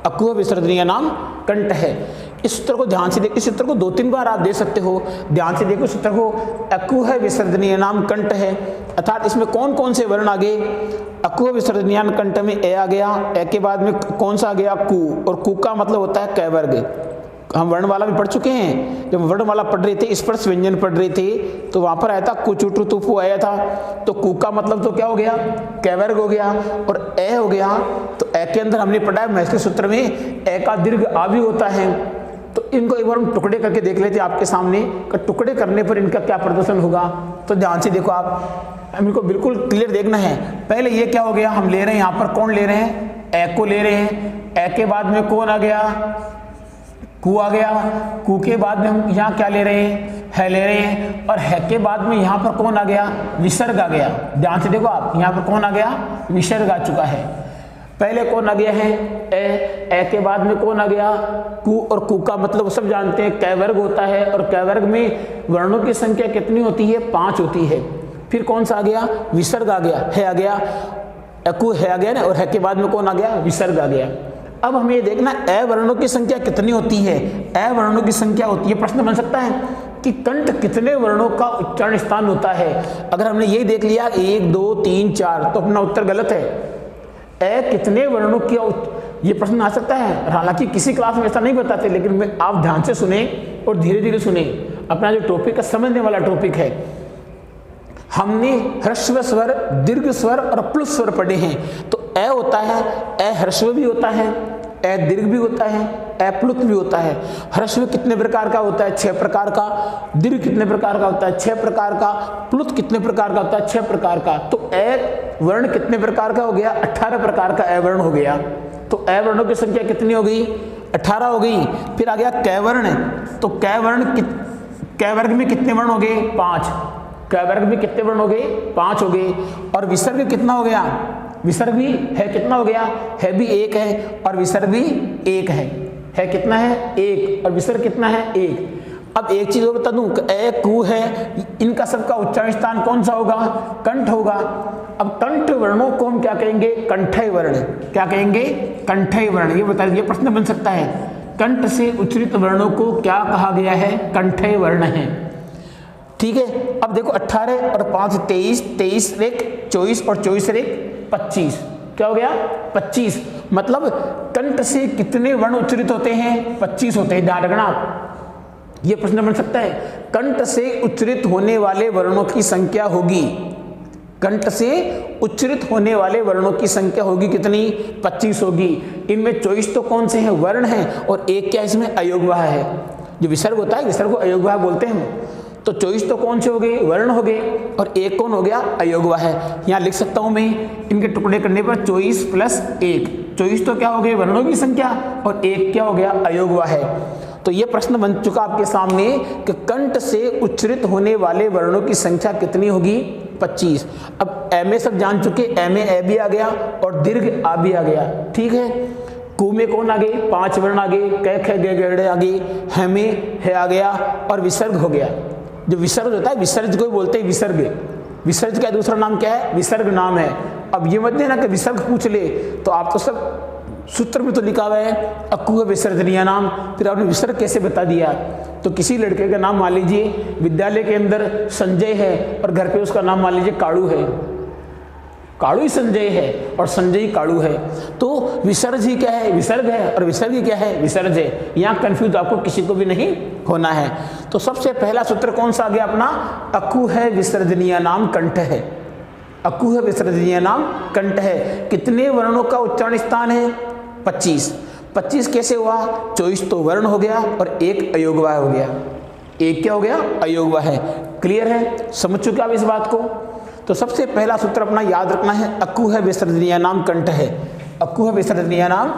अक्कु है विसर्जनीय नाम कंठ है। इस सूत्र को ध्यान से देख, इस सूत्र को 2-3 बार आप दे सकते हो। ध्यान से देखो सूत्र को, अक्कु है विसर्जनीय नाम कंठ है, अर्थात इसमें कौन कौन से वर्ण आ गए? अक्कु है विसर्जनीय कंठ में ए आ गया, ए के बाद में कौन सा आ गया? कु, और कु का मतलब होता है कैवर्ग। हम वर्णमाला में पढ़ चुके हैं, जब वर्णमाला पढ़ रहे थे, स्पर्श व्यंजन पढ़ रहे थे, तो वहां पर आया था कुचुटु तुफु आया था। तो कु का मतलब तो क्या हो गया? कैवर्ग हो गया, और ए हो गया। तो ए के अंदर हमने पढ़ा है मैथिली सूत्र में ए का दीर्घ आ भी होता है। तो इनको एक बार हम टुकड़े करके देख लेते हैं आपके सामने, टुकड़े करने पर इनका क्या प्रदर्शन होगा। तो ध्यान से देखो आप, हम इनको बिल्कुल क्लियर देखना है। पहले ये क्या हो गया? हम ले रहे हैं, यहाँ पर कौन ले रहे हैं? ए को ले रहे हैं। ए के बाद में कौन आ गया? कु आ गया। कु के बाद में हम यहाँ क्या ले रहे हैं? है ले रहे हैं। और है के बाद में यहाँ पर कौन आ गया? विसर्ग आ गया। ध्यान से देखो आप, यहाँ पर कौन आ गया? विसर्ग आ चुका है। पहले कौन आ गया है? ए के बाद में कौन आ गया? कु, और कु का मतलब सब जानते हैं कैवर्ग होता है, और कैवर्ग में वर्णों की संख्या कितनी होती है? 5 होती है। फिर कौन सा आ गया? विसर्ग आ गया, है आ गया, अकु है आ गया ना, और है के बाद में कौन आ गया? विसर्ग आ गया। अब हमें ये देखना ए वर्णों की संख्या कितनी होती है। ए वर्णों की संख्या होती है, प्रश्न बन सकता है कि कंठ कितने वर्णों का उच्चारण स्थान होता है। अगर हमने ये देख लिया 1 2 3 4, तो अपना उत्तर गलत है। ए कितने वर्णों की, ये प्रश्न आ सकता है। हालांकि किसी क्लास में ऐसा नहीं बताते, लेकिन आप ध्यान से सुने और धीरे धीरे सुने। अपना जो टॉपिक है समझने वाला टॉपिक है। हमने ह्रस्व स्वर, दीर्घ स्वर और प्लुत स्वर पढ़े हैं। तो ए होता है, ए ह्रस्व भी होता है, ए दीर्घ भी होता है, ए प्लुत भी होता है। ह्रस्व कितने प्रकार का होता है? 6 प्रकार का। दीर्घ कितने प्रकार का होता है? 6 प्रकार का। प्लुत कितने प्रकार का होता है? 6 प्रकार का। तो ए वर्ण कितने प्रकार का हो गया? 18 प्रकार का ए वर्ण हो गया। तो ए वर्णों की संख्या कितनी हो गई? 18 हो गई। फिर आ गया कैवर्ण। तो कैवर्ग में कितने वर्ण हो गए? 5। कैवर्ग में कितने वर्ण हो गए? 5 हो गए। और विसर्ग कितना हो गया? विसर्ग भी है, कितना हो गया? है भी 1 है, और विसर्ग भी 1 है। कितना है? 1, और विसर्ग कितना है? 1। अब एक चीज और बता दूं, ए कु है, इनका सबका उच्चारण स्थान कौन सा होगा? कंठ होगा। अब कंठ वर्णों को हम क्या कहेंगे? कंठय वर्ण। क्या कहेंगे? कंठय वर्ण। ये बता दीजिए, प्रश्न बन सकता है, कंठ से उच्चरित वर्णों को क्या कहा गया है? कंठय वर्ण है। ठीक है, अब देखो 18 और 5 23, 23 रेख 24 और 24 रेख 25, क्या हो गया? 25। मतलब कंठ से कितने वर्ण उच्चरित होते हैं? 25 होते हैं। ध्यान रखना, ये प्रश्न बन सकता है, कंठ से उच्चरित होने वाले वर्णों की संख्या होगी, कंठ से उच्चरित होने वाले वर्णों की संख्या होगी कितनी? 25 होगी। इनमें 24 तो कौन से हैं? वर्ण हैं, और एक क्या इसमें? अयोगवाह है। जो विसर्ग होता है, विसर्ग को अयोगवाह बोलते हैं हम। तो 24 तो कौन से हो गए? वर्ण हो गए, और एक कौन हो गया? अयोगवाह है। यहाँ लिख सकता हूं मैं, इनके टुकड़े करने पर 24 प्लस 1, 24 तो क्या हो गए? वर्णों की संख्या, और एक क्या हो गया? अयोगवाह है। तो ये प्रश्न बन चुका आपके सामने कि कंठ से उच्चरित होने वाले वर्णों की संख्या कितनी होगी? 25। अब ए में सब जान चुके, ए में ए भी आ गया और दीर्घ आ भी आ गया। ठीक है, कु में कौन आ गए? 5 वर्ण आ गए, क ख ग गड़े आ गए, ह में है आ गया, और विसर्ग हो गया। जो विसर्ग होता है, विसर्ज को बोलते हैं विसर्ग। विसर्ज का दूसरा नाम क्या है? विसर्ग नाम है। अब ये मत देना कि विसर्ग पूछ ले, तो आप तो सब सूत्र में तो लिखा हुआ है अक्कु है विसर्जनीय नाम, फिर आपने विसर्ग कैसे बता दिया? तो किसी लड़के का नाम मान लीजिए विद्यालय के अंदर संजय है, और घर पे उसका नाम मान लीजिए काड़ू है, काड़ू ही संजय है और संजय ही काड़ू है। तो विसर्ज ही क्या है? विसर्ग है, और विसर्ग ही क्या है? विसर्ज है। यहाँ कंफ्यूज आपको किसी को भी नहीं होना है। तो सबसे पहला सूत्र कौन सा आ गया अपना? अक्कु है विसर्जनीय नाम कंठ है। अक्कु है विसर्जनीय नाम कंठ है। कितने वर्णों का उच्चारण स्थान है? 25। 25 कैसे हुआ? 24 तो वर्ण हो गया, और एक अयोगवाह हो गया। एक क्या हो गया? अयोगवाह है। क्लियर है? समझ चुके आप इस बात को? तो सबसे पहला सूत्र अपना याद रखना है, अक्कु है विसर्जनीय नाम कंठ है। अक्कु है विसर्जनीय नाम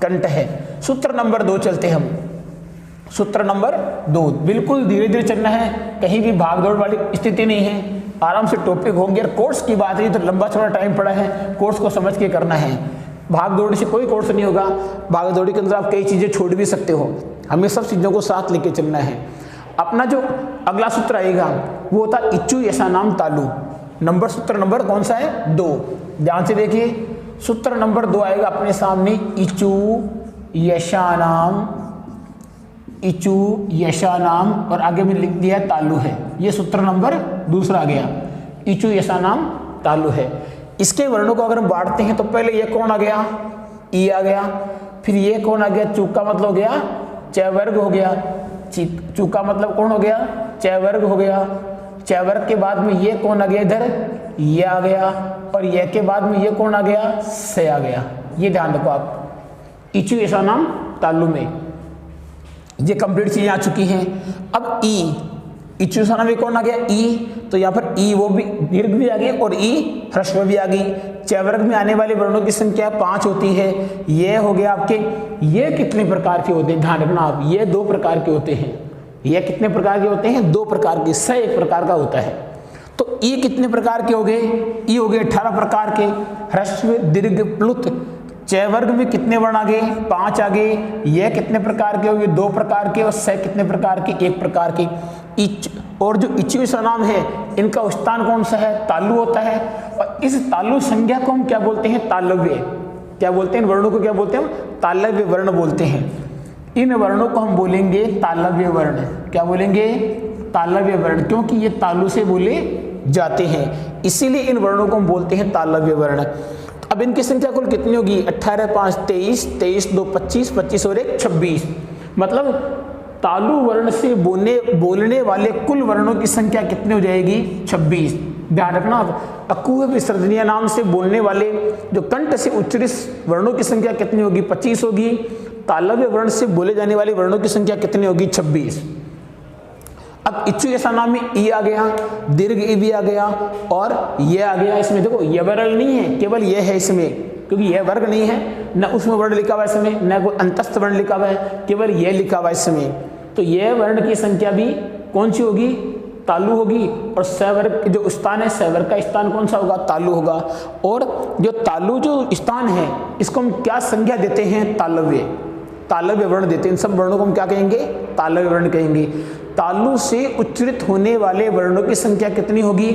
कंठ है। सूत्र नंबर 2 चलते हम। सूत्र नंबर 2, बिल्कुल धीरे धीरे चलना है, कहीं भी भागदौड़ वाली स्थिति नहीं है, आराम से टॉपिक होंगे। और कोर्स की बात है तो लंबा चौड़ा टाइम पड़ा है, कोर्स को समझ के करना है। भाग दौड़ से कोई कोर्स नहीं होगा। भाग दौड़ के अंदर आप कई चीजें छोड़ भी सकते हो, हमें सब चीजों को साथ लेके चलना है। अपना जो अगला सूत्र आएगा वो होता है इच्छु यशा नाम तालु। नंबर सूत्र नंबर कौन सा है? 2। ध्यान से देखिए, सूत्र नंबर 2 आएगा अपने सामने, इच्छु यशा नाम, इच्छु यशा नाम, और आगे में लिख दिया तालु है। ये सूत्र नंबर 2 आ गया, इच्छु यशा नाम तालु है। इसके वर्णों को अगर हम बांटते हैं तो पहले ये कौन आ गया? ई आ गया। फिर ये कौन आ गया? चू का मतलब हो गया च वर्ग हो गया। चू का मतलब कौन हो गया? च वर्ग हो गया। च वर्ग के बाद में ये कौन आ गया? इधर ये आ गया, और ये के बाद में ये कौन आ गया? से आ गया। ये ध्यान रखो आप, इच्छु यशा नाम तालु में ये कंप्लीट चीजें आ चुकी हैं। अब ई, इच्छु यशा नाम में कौन आ गया? ई। तो यहाँ पर ई वो भी दीर्घ भी आ गई, और ई ह्रस्व भी आ गई। च वर्ग में आने वाले वर्णों की संख्या 5 होती है। ये हो गया आपके। ये कितने प्रकार के होते हैं? ध्यान रखना आप, ये 2 प्रकार के होते हैं। ये कितने प्रकार के होते हैं? 2 प्रकार के। स 1 प्रकार का होता है। तो ई कितने प्रकार के हो गए? ई हो गए 18 प्रकार के। ह्रस्व दीर्घ प्लुत। च वर्ग में कितने वर्ण आ गए? 5 आ गए। ये कितने प्रकार के हो गए? 2 प्रकार के। और स कितने प्रकार के? 1 प्रकार के। इच और जो इच्छु यशा नाम है, इनका स्थान कौन सा है? तालु होता है। और इस तालु संज्ञा को हम क्या बोलते हैं? तालव्य। क्या बोलते हैं? इन वर्णों को क्या बोलते हैं? तालव्य वर्ण बोलते हैं। इन वर्णों को हम बोलेंगे तालव्य वर्ण। क्या बोलेंगे? तालव्य वर्ण, क्योंकि ये तालु से बोले जाते हैं, इसीलिए इन वर्णों को हम बोलते हैं तालव्य वर्ण। अब इनकी संख्या कुल कितनी होगी? 18 5 23, 23 2 25, 25 और 1 26। मतलब तालु वर्ण से बोलने वाले कुल वर्णों की संख्या कितनी हो जाएगी? 26। ध्यान रखना, अक्कु है विसर्जनीय नाम से बोलने वाले जो कंठ से उच्चरित वर्णों की संख्या कितनी होगी? 25 होगी। तालव्य वर्ण से बोले जाने वाले वर्णों की संख्या कितनी होगी? 26। अब इच्छु यशा नाम में ई आ गया, दीर्घ ई भी आ गया, और ये आ गया। इसमें देखो ये वर्ण नहीं है, केवल ये है इसमें, क्योंकि यह वर्ग नहीं है, न उसमें वर्ण लिखा हुआ है इसमें, न कोई अंतस्थ वर्ण लिखा हुआ है, केवल यह लिखा हुआ है इसमें। तो यह वर्ण की संख्या भी कौन सी होगी? तालु होगी। और स वर्ग जो स्थान है, स वर्ग का स्थान कौन सा होगा? तालु होगा। और जो तालु जो स्थान है, इसको हम क्या संज्ञा देते हैं? तालव्य। तालव्य वर्ण देते हैं। इन सब वर्णों को हम क्या कहेंगे? तालव्य वर्ण कहेंगे। तालु से उच्चरित होने वाले वर्णों की संख्या कितनी होगी?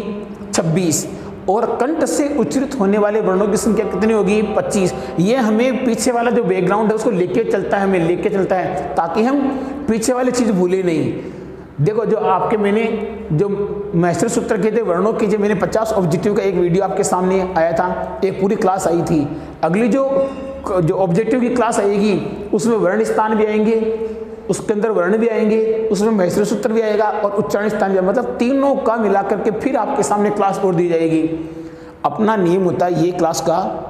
26। और कंठ से उच्चरित होने वाले वर्णों की संख्या कितनी होगी? 25। ये हमें पीछे वाला जो बैकग्राउंड है उसको लेके चलता है, हमें लेके चलता है ताकि हम पीछे वाली चीज़ भूले नहीं। देखो जो आपके मैंने जो मैस्टर सूत्र के थे वर्णों के, जो मैंने 50 ऑब्जेक्टिव का एक वीडियो आपके सामने आया था, एक पूरी क्लास आई थी। अगली जो ऑब्जेक्टिव की क्लास आएगी उसमें वर्ण स्थान भी आएंगे, उसके अंदर वर्ण भी आएंगे, उसमें मैस्टर सूत्र भी आएगा और उच्चारण स्थान भी, मतलब तीनों का मिलाकर के फिर आपके सामने क्लास और दी जाएगी। अपना नियम होता है ये क्लास का,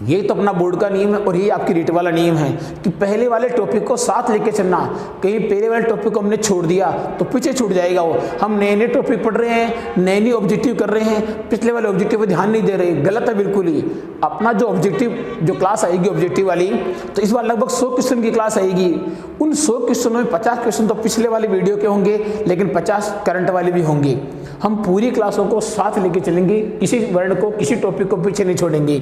ये तो अपना बोर्ड का नियम है और ये आपकी रीट वाला नियम है कि पहले वाले टॉपिक को साथ लेके चलना। कहीं पहले वाले टॉपिक को हमने छोड़ दिया तो पीछे छूट जाएगा वो। हम नए नए टॉपिक पढ़ रहे हैं, नए नए ऑब्जेक्टिव कर रहे हैं, पिछले वाले ऑब्जेक्टिव पर ध्यान नहीं दे रहे, गलत है बिल्कुल ही। अपना जो ऑब्जेक्टिव जो क्लास आएगी ऑब्जेक्टिव वाली, तो इस बार लगभग 100 क्वेश्चन की क्लास आएगी। उन 100 क्वेश्चनों में 50 क्वेश्चन तो पिछले वाले वीडियो के होंगे, लेकिन 50 करंट वाले भी होंगे। हम पूरी क्लासों को साथ लेके चलेंगे, किसी वर्ण को, किसी टॉपिक को पीछे नहीं छोड़ेंगे।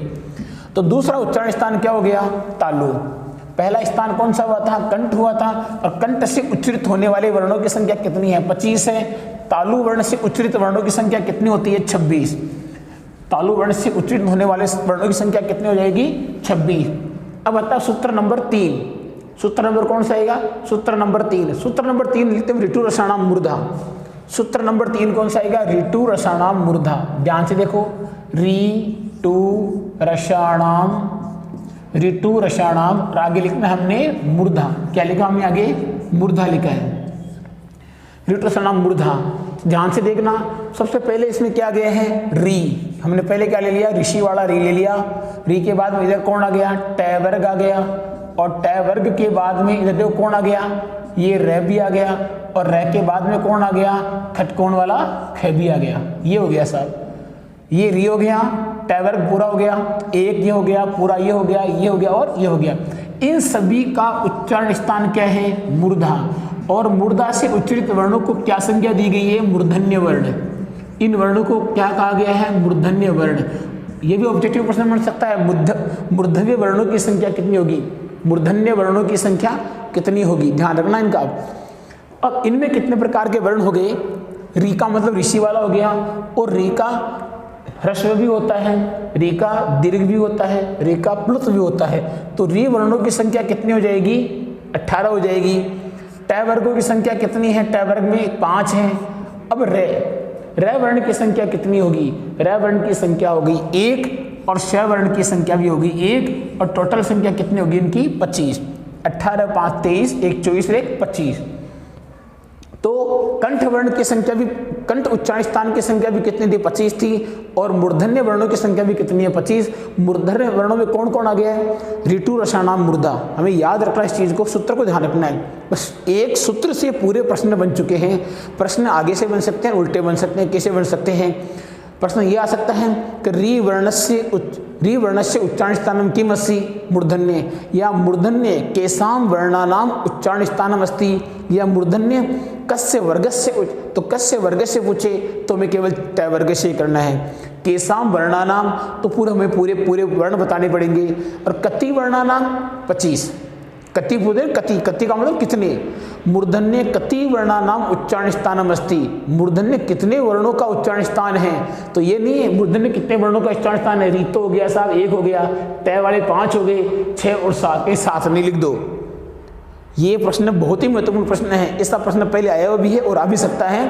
तो दूसरा उच्चारण स्थान क्या हो गया? तालु। पहला स्थान कौन सा हुआ था? कंठ हुआ था। और कंठ से उच्चरित होने वाले वर्णों की संख्या कितनी है? 25 है। तालु वर्ण से उच्चरित वर्णों की संख्या कितनी होती है? 26। तालु वर्ण से उच्चरित होने वाले वर्णों की संख्या कितनी हो जाएगी? 26। अब आता है सूत्र नंबर 3। सूत्र नंबर कौन सा आएगा? सूत्र नंबर 3। सूत्र नंबर 3 लिखते हैं ऋतु रसाणाम मूर्धा। सूत्र नंबर 3 कौन सा आएगा? ऋतु रसाणाम मूर्धा। ध्यान से देखो, ऋतु रसाणाम, ऋतु रसाणाम, आगे लिखना हमने मूर्धा। क्या लिखा हमने आगे? मूर्धा लिखा है। ऋतु रसाणाम मूर्धा। ध्यान से देखना, सबसे पहले इसमें क्या गया है? री। हमने पहले क्या ले लिया? ऋषि वाला री ले लिया। री के बाद में इधर कौन आ गया? टै वर्ग आ गया। और टै वर्ग के बाद में इधर देखो कौन आ गया? ये रे भी आ गया। और रे के बाद में कौन आ गया? खटकोण वाला ख भी आ गया। ये हो गया साहब, ये री हो गया, टैवर्ग पूरा हो गया, एक ये हो गया, पूरा ये हो गया, ये हो गया और ये हो गया। इन सभी का उच्चारण स्थान क्या है? मूर्धा। और मूर्धा से उच्चरित वर्णों को क्या संज्ञा दी गई है? मूर्धन्य वर्ण। इन वर्णों को क्या कहा गया है? मूर्धन्य वर्ण। ये भी ऑब्जेक्टिव प्रश्न बन सकता है। मूर्धन्य वर्णों की संख्या कितनी होगी? मूर्धन्य वर्णों की संख्या कितनी होगी? ध्यान रखना इनका। अब इनमें कितने प्रकार के वर्ण हो गए? री का मतलब ऋषि वाला हो गया, और री का ह्रस्व भी होता है, री का दीर्घ भी होता है, री का प्लुत भी होता है। तो री वर्णों की संख्या कितनी हो जाएगी? 18 हो जाएगी। टै वर्गों की संख्या कितनी है? टै वर्ग में 5 है। अब रे वर्ण की संख्या कितनी होगी? रे वर्ण की संख्या होगी 1, और श वर्ण की संख्या भी होगी 1, और टोटल संख्या कितनी होगी इनकी? 25। 18, 5, 23, 1, 24, 1, 25। तो कंठ वर्ण की संख्या भी, कंठ उच्चारण स्थान की संख्या भी कितनी थी? 25 थी। और मूर्धन्य वर्णों की संख्या भी कितनी है? 25। मूर्धन्य वर्णों में कौन कौन आ गया है? ऋतु रसाणाम मूर्धा। हमें याद रखना इस चीज को, सूत्र को ध्यान रखना है। बस एक सूत्र से पूरे प्रश्न बन चुके हैं। प्रश्न आगे से बन सकते हैं, उल्टे बन सकते हैं। कैसे बन सकते हैं? प्रश्न ये आ सकता है कि री वर्णस्य उच्चारण स्थानम किम अस्ति मूर्धन्य, या मूर्धन्य केसाम वर्णानाम उच्चारण स्थानम अस्ति, या मूर्धन्य कस्य वर्गस्य। तो कस्य वर्ग से पूछे तो हमें केवल टै वर्ग से करना है। केसाम वर्णानाम तो पूरे हमें पूरे वर्ण बताने पड़ेंगे। और कति वर्णानाम 25। कति पूछे, कति का मतलब कितने? मूर्धन्य कति वर्णानाम उच्चारण स्थानम अस्ति। मूर्धन्य कितने वर्णों का उच्चारण स्थान है? तो ये नहीं है मूर्धन्य कितने वर्णों का उच्चारण स्थान है। रीतो हो गया साहब 1 हो गया, टै वाले 5 हो गए, 6 और 7, ये 7 नहीं लिख दो। ये प्रश्न बहुत ही महत्वपूर्ण प्रश्न है। ऐसा प्रश्न पहले आया हुआ भी है और आ भी सकता है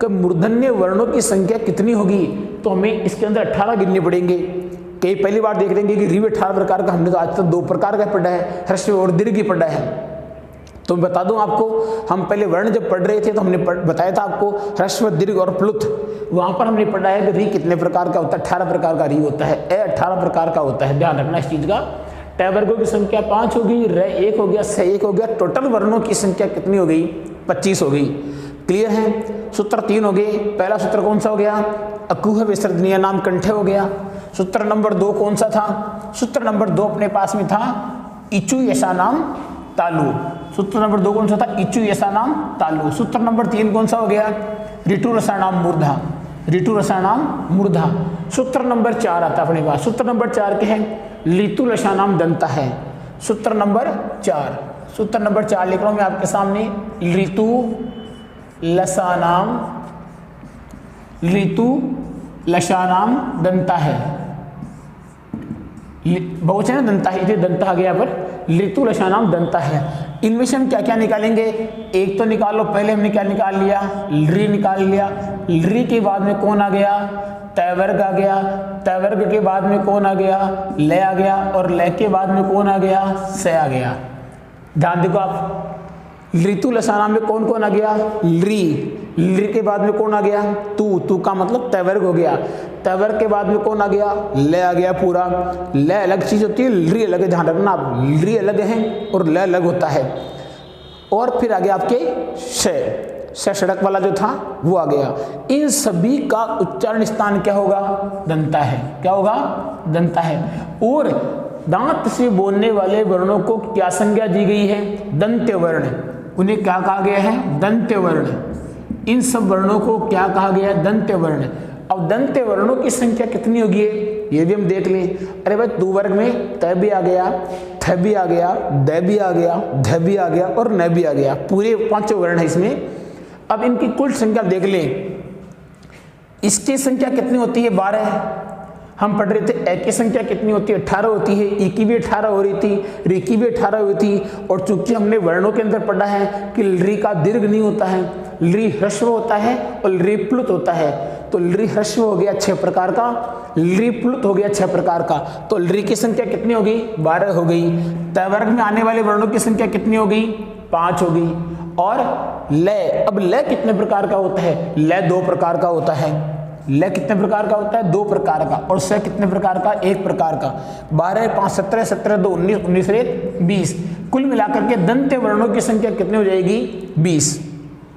कि मूर्धन्य वर्णों की संख्या कितनी होगी, तो हमें इसके अंदर 18 गिनने पड़ेंगे। कई पहली बार देख लेंगे कि री 18 प्रकार का, हमने तो आज तक 2 प्रकार का पढ़ा है, ह्रस्व और दीर्घ पढ़ा है। तो मैं बता दूं आपको, हम पहले वर्ण जब पढ़ रहे थे तो हमने बताया था आपको ह्रस्व, दीर्घ और प्लुत। वहां पर हमने पढ़ा है कि री कितने प्रकार का होता है? 18 प्रकार का री होता है, ए 18 प्रकार का होता है। ध्यान रखना इस चीज का। टै वर्गों की संख्या 5 होगी, रे 1 हो गया, स 1 हो गया, टोटल वर्णों की संख्या कितनी हो गई? 25 हो गई। क्लियर है? सूत्र 3 हो गए। पहला सूत्र कौन सा हो गया? अकुह विसर्जनीय नाम कंठ हो गया। सूत्र नंबर 2 कौन सा था? सूत्र नंबर 2 अपने पास में था इचु यशा नाम तालु। सूत्र नंबर 2 कौन सा था? इचु यशा नाम तालु। सूत्र नंबर 3 कौन सा हो गया? ऋतु रसाणाम मूर्धा। ऋतु रसाणाम मूर्धा। सूत्र नंबर 4 आता अपने पास। सूत्र नंबर 4 के हैं? लितु रसाणाम दंता है। सूत्र नंबर 4 लिख रहा हूं मैं आपके सामने। ऋतु लसानाम, ऋतु लशानाम दंता है, बहुवचन दंता है, इधर दंता आ गया यहाँ पर, ऋतु लशानाम दंता है। इनमें से हम क्या क्या निकालेंगे, एक तो निकालो, पहले हमने क्या निकाल लिया, री निकाल लिया, री के बाद में कौन आ गया, तैवर्ग आ गया, तैवर्ग के बाद में कौन आ गया, ले आ गया, और ले के बाद में कौन आ गया, से आ गया। ध्यान देखो आप, ऋतु लसानाम में कौन कौन आ गया, री के बाद में कौन आ गया, तू का मतलब तैवर्ग हो गया, तैवर्ग के बाद में कौन आ गया, ले आ गया पूरा। ले अलग चीज होती है, री अलग है, ध्यान रखना आप, री अलग है और ले अलग होता है। और फिर आ गया आपके से सड़क वाला जो था वो आ गया। इन सभी का उच्चारण स्थान क्या होगा, दंता है। क्या होगा, दंता है। और दांत से बोलने वाले वर्णों को क्या संज्ञा दी गई है, दंत्य वर्ण। उन्हें क्या कहा गया है, दंत्य वर्ण। इन सब वर्णों को क्या कहा गया है, दंत्य वर्ण। अब दंत्य वर्णों की संख्या कितनी होगी ये भी हम देख लें। अरे भाई दो वर्ग में त भी आ गया, थ भी आ गया, द भी आ गया, ध भी आ गया और न भी आ गया, पूरे पांचों वर्ण है इसमें। अब इनकी कुल संख्या देख लें, इसकी संख्या कितनी होती है, 12। हम पढ़ रहे थे ए की संख्या कितनी होती है, 18 होती है, ई की भी 18 हो रही थी, री की भी 18 हुई थी। और चूंकि हमने वर्णों के अंदर पढ़ा है कि री का दीर्घ नहीं होता है, री ह्रस्व होता है और री प्लुत होता है। तो री ह्रस्व हो गया 6 प्रकार का, री प्लुत हो गया 6 प्रकार का। तो री की संख्या कितनी हो गई, 12 हो गई। तय वर्ग में आने वाले वर्णों की संख्या कितनी हो गई, 5 हो गई। और लय, अब लय कितने प्रकार का होता है, लय 2 प्रकार का होता है। लय कितने प्रकार का होता है, 2 प्रकार का। और स कितने प्रकार का, 1 प्रकार का। 12 5 17, 17 2 19, 19 1 20। कुल मिलाकर के दंत्य वर्णों की संख्या कितनी हो जाएगी, 20।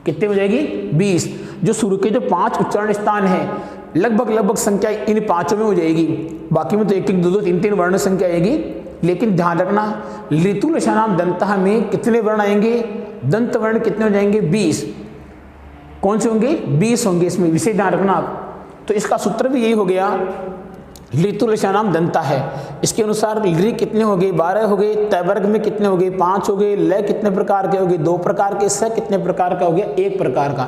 कितनी हो जाएगी, 20। जो शुरू के जो 5 उच्चारण स्थान है, लगभग संख्या इन 5 में हो जाएगी। बाकी में तो 1 1 2 2 3 3 वर्ण संख्या आएगी। लेकिन ध्यान रखना, ऋतु लशानाम दंता में कितने वर्ण आएंगे, दंत वर्ण कितने हो जाएंगे, 20। कौन से होंगे, 20 होंगे। इसमें विशेष ध्यान रखना आप। तो इसका सूत्र भी यही हो गया, ऋतु लशानाम दंता है। इसके अनुसार री कितने हो गए, 12 हो गए। तय वर्ग में कितने हो गए, 5 हो गए। लय कितने प्रकार के हो गए, 2 प्रकार के। स कितने प्रकार का हो गया, 1 प्रकार का।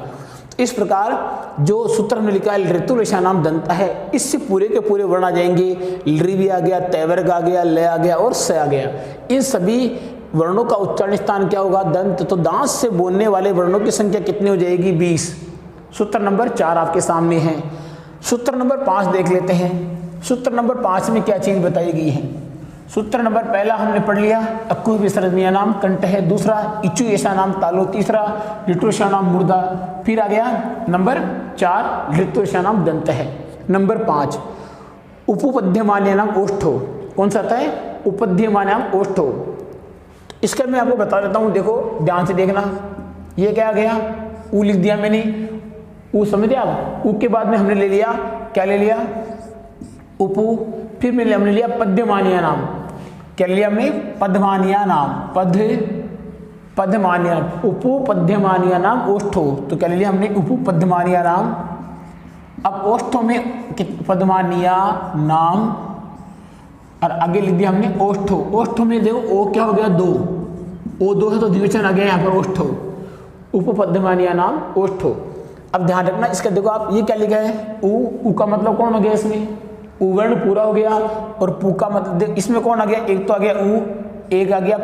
तो इस प्रकार जो सूत्र में लिखा है ऋतु लशानाम दंता है, इससे पूरे के पूरे वर्ण आ जाएंगे। री भी आ गया, तय वर्ग आ गया, लय आ गया और स आ गया। इन सभी वर्णों का उच्चारण स्थान क्या होगा, दंत। तो दांत से बोलने वाले वर्णों की संख्या कितनी हो जाएगी, 20। सूत्र नंबर 4 आपके सामने है। सूत्र नंबर 5 देख लेते हैं। सूत्र नंबर 5 में क्या चीज बताई गई है। सूत्र नंबर पहला हमने पढ़ लिया, अक्कु विसर्जनीय नाम कंठ है। दूसरा इचु ऐसा नाम तालो। तीसरा ऋतु ऐसा नाम मुर्दा। फिर आ गया नंबर 4 ऋतु ऐसा नाम दंत है। नंबर 5 उपपद्यमान्य नाम ओष्ठो। कौन सा आता है, उपपद्यमान्य नाम ओष्ठो। इसका मैं आपको बता देता हूँ, देखो ध्यान से देखना। ये क्या आ गया, ऊ लिख दिया मैंने, ऊ समझे आप। ऊ के बाद में हमने ले लिया, क्या ले लिया, उपू। फिर हमने लिया पद्यमानिया नाम। क्या लिया हमने, पद्यमानिया नाम, पद्यमानिया, उपू पद्यमानिया नाम ओष्ठो। तो क्या ले लिया हमने, उपू पद्यमानिया नाम। अब ओष्ठो में पद्यमानिया नाम और आगे लिख दिया हमने ओष्ठो। ओष्ठो में देखो ओ क्या हो गया, 2। ओ 2 है तो द्विवचन आ गया यहाँ पर ओष्ठो। उपपद्यमानिया नाम ओष्ठो। अब ध्यान रखना इसका, देखो आप ये क्या लिखा है, ऊ का मतलब कौन हो गया, इसमें ऊ वर्ण पूरा हो गया। और पू का मतलब इसमें कौन आ गया, एक तो आ गया ऊ, एक आ गया।